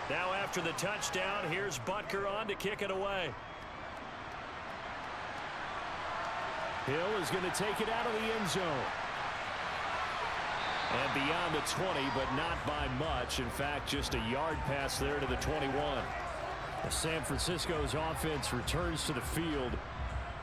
Now after the touchdown, here's Butker on to kick it away. Hill is going to take it out of the end zone. And beyond the 20, but not by much. In fact, just a yard pass there to the 21. San Francisco's offense returns to the field.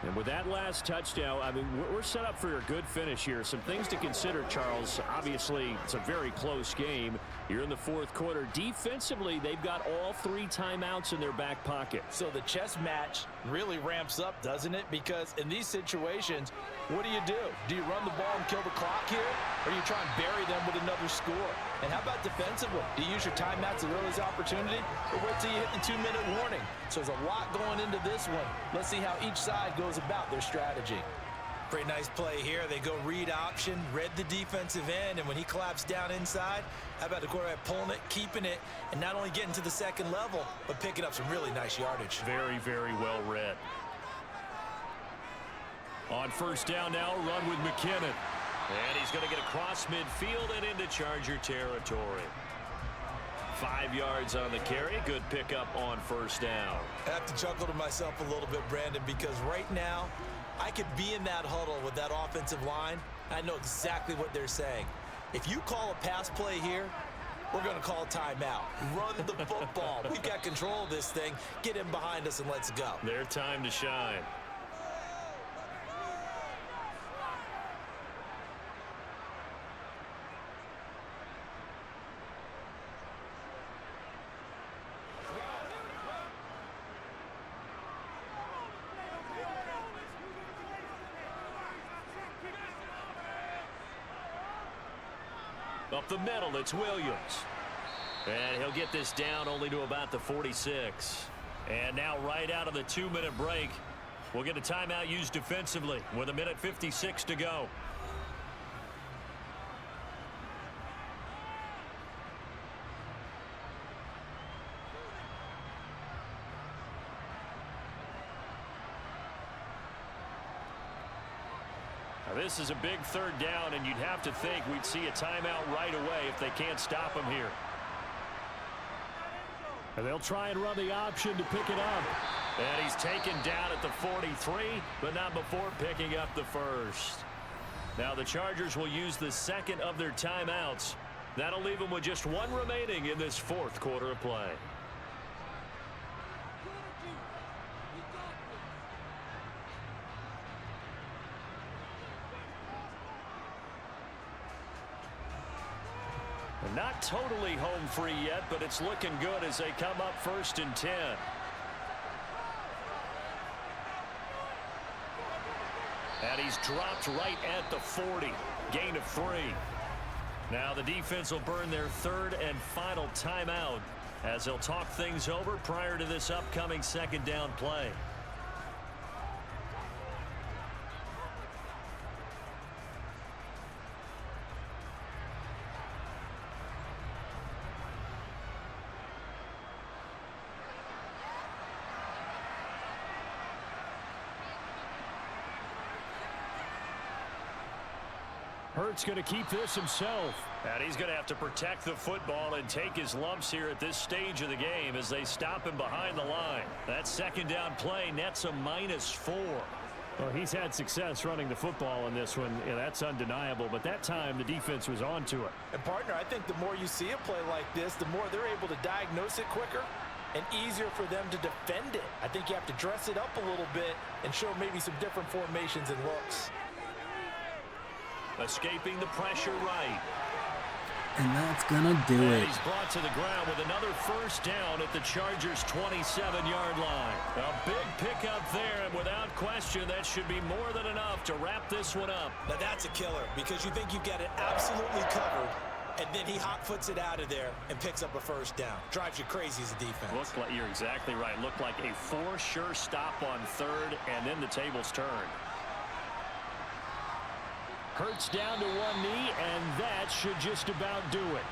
And with that last touchdown, I mean, we're set up for a good finish here. Some things to consider, Charles. Obviously, it's a very close game. You're in the 4th quarter. Defensively, they've got all 3 timeouts in their back pocket. So the chess match really ramps up, doesn't it? Because in these situations, what do? Do you run the ball and kill the clock here? Or do you try and bury them with another score? And how about defensively? Do you use your timeouts at earliest opportunity? Or wait till you hit the 2-minute warning? So there's a lot going into this one. Let's see how each side goes about their strategy. Pretty nice play here. They go read option, read the defensive end, and when he collapsed down inside, how about the quarterback pulling it, keeping it, and not only getting to the second level, but picking up some really nice yardage. Very, very well read. On first down now, run with McKinnon. And he's going to get across midfield and into Charger territory. 5 yards on the carry. Good pickup on first down. I have to chuckle to myself a little bit, Brandon, because right now, I could be in that huddle with that offensive line. I know exactly what they're saying. If you call a pass play here, we're going to call a timeout. Run the football. We've got control of this thing. Get in behind us and let's go. Their time to shine. Up the middle, it's Williams. And he'll get this down only to about the 46. And now right out of the 2-minute break, we'll get a timeout used defensively with 1:56 to go. This is a big 3rd down, and you'd have to think we'd see a timeout right away if they can't stop him here. And they'll try and run the option to pick it up. And he's taken down at the 43, but not before picking up the first. Now the Chargers will use the 2nd of their timeouts. That'll leave them with just 1 remaining in this 4th quarter of play. Not totally home free yet, but it's looking good as they come up 1st and 10. And he's dropped right at the 40. Gain of 3. Now the defense will burn their 3rd and final timeout as they'll talk things over prior to this upcoming 2nd down play. Hurts going to keep this himself. And he's going to have to protect the football and take his lumps here at this stage of the game as they stop him behind the line. That second down play nets a -4. Well, he's had success running the football in this one. Yeah, that's undeniable. But that time, the defense was on to it. And, partner, I think the more you see a play like this, the more they're able to diagnose it quicker and easier for them to defend it. I think you have to dress it up a little bit and show maybe some different formations and looks. Escaping the pressure right. And that's gonna do And it. he's brought to the ground with another first down at the Chargers' 27-yard line. A big pickup there, and without question, that should be more than enough to wrap this one up. Now that's a killer because you think you get it absolutely covered, and then he hot-foots it out of there and picks up a first down. Drives you crazy as a defense. Looked like, you're exactly right. Looked like a for sure stop on third, and then the tables turned. Hurts down to one knee, and that should just about do it.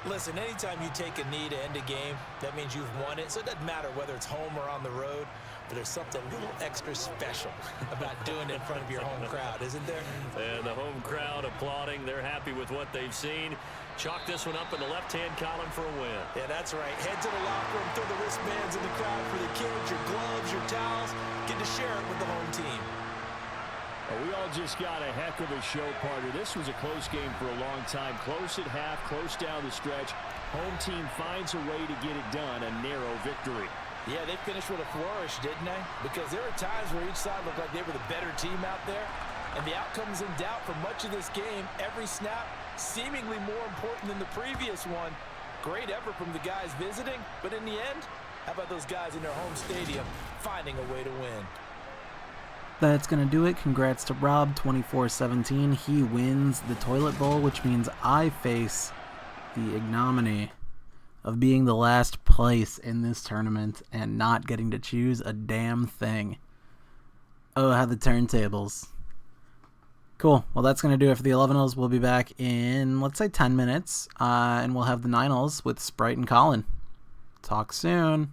Listen, anytime you take a knee to end a game, that means you've won it. So it doesn't matter whether it's home or on the road, but there's something a little extra special about doing it in front of your home crowd, isn't there? And the home crowd applauding. They're happy with what they've seen. Chalk this one up in the left-hand column for a win. Yeah, that's right. Head to the locker room, throw the wristbands in the crowd for the kids, your gloves, your towels. Get to share it with the home team. Well, we all just got a heck of a show, partner. This was a close game for a long time. Close at half, close down the stretch. Home team finds a way to get it done, a narrow victory. Yeah, they finished with a flourish, didn't they? Because there were times where each side looked like they were the better team out there. And the outcome's in doubt for much of this game. Every snap seemingly more important than the previous one. Great effort from the guys visiting. But in the end, how about those guys in their home stadium finding a way to win? That's going to do it. Congrats to Rob, 24-17. He wins the Toilet Bowl, which means I face the ignominy of being the last place in this tournament and not getting to choose a damn thing. Oh, how the turntables. Cool. Well, that's going to do it for the 11-als. We'll be back in, let's say, 10 minutes, and we'll have the 9-als with Sprite and Colin. Talk soon.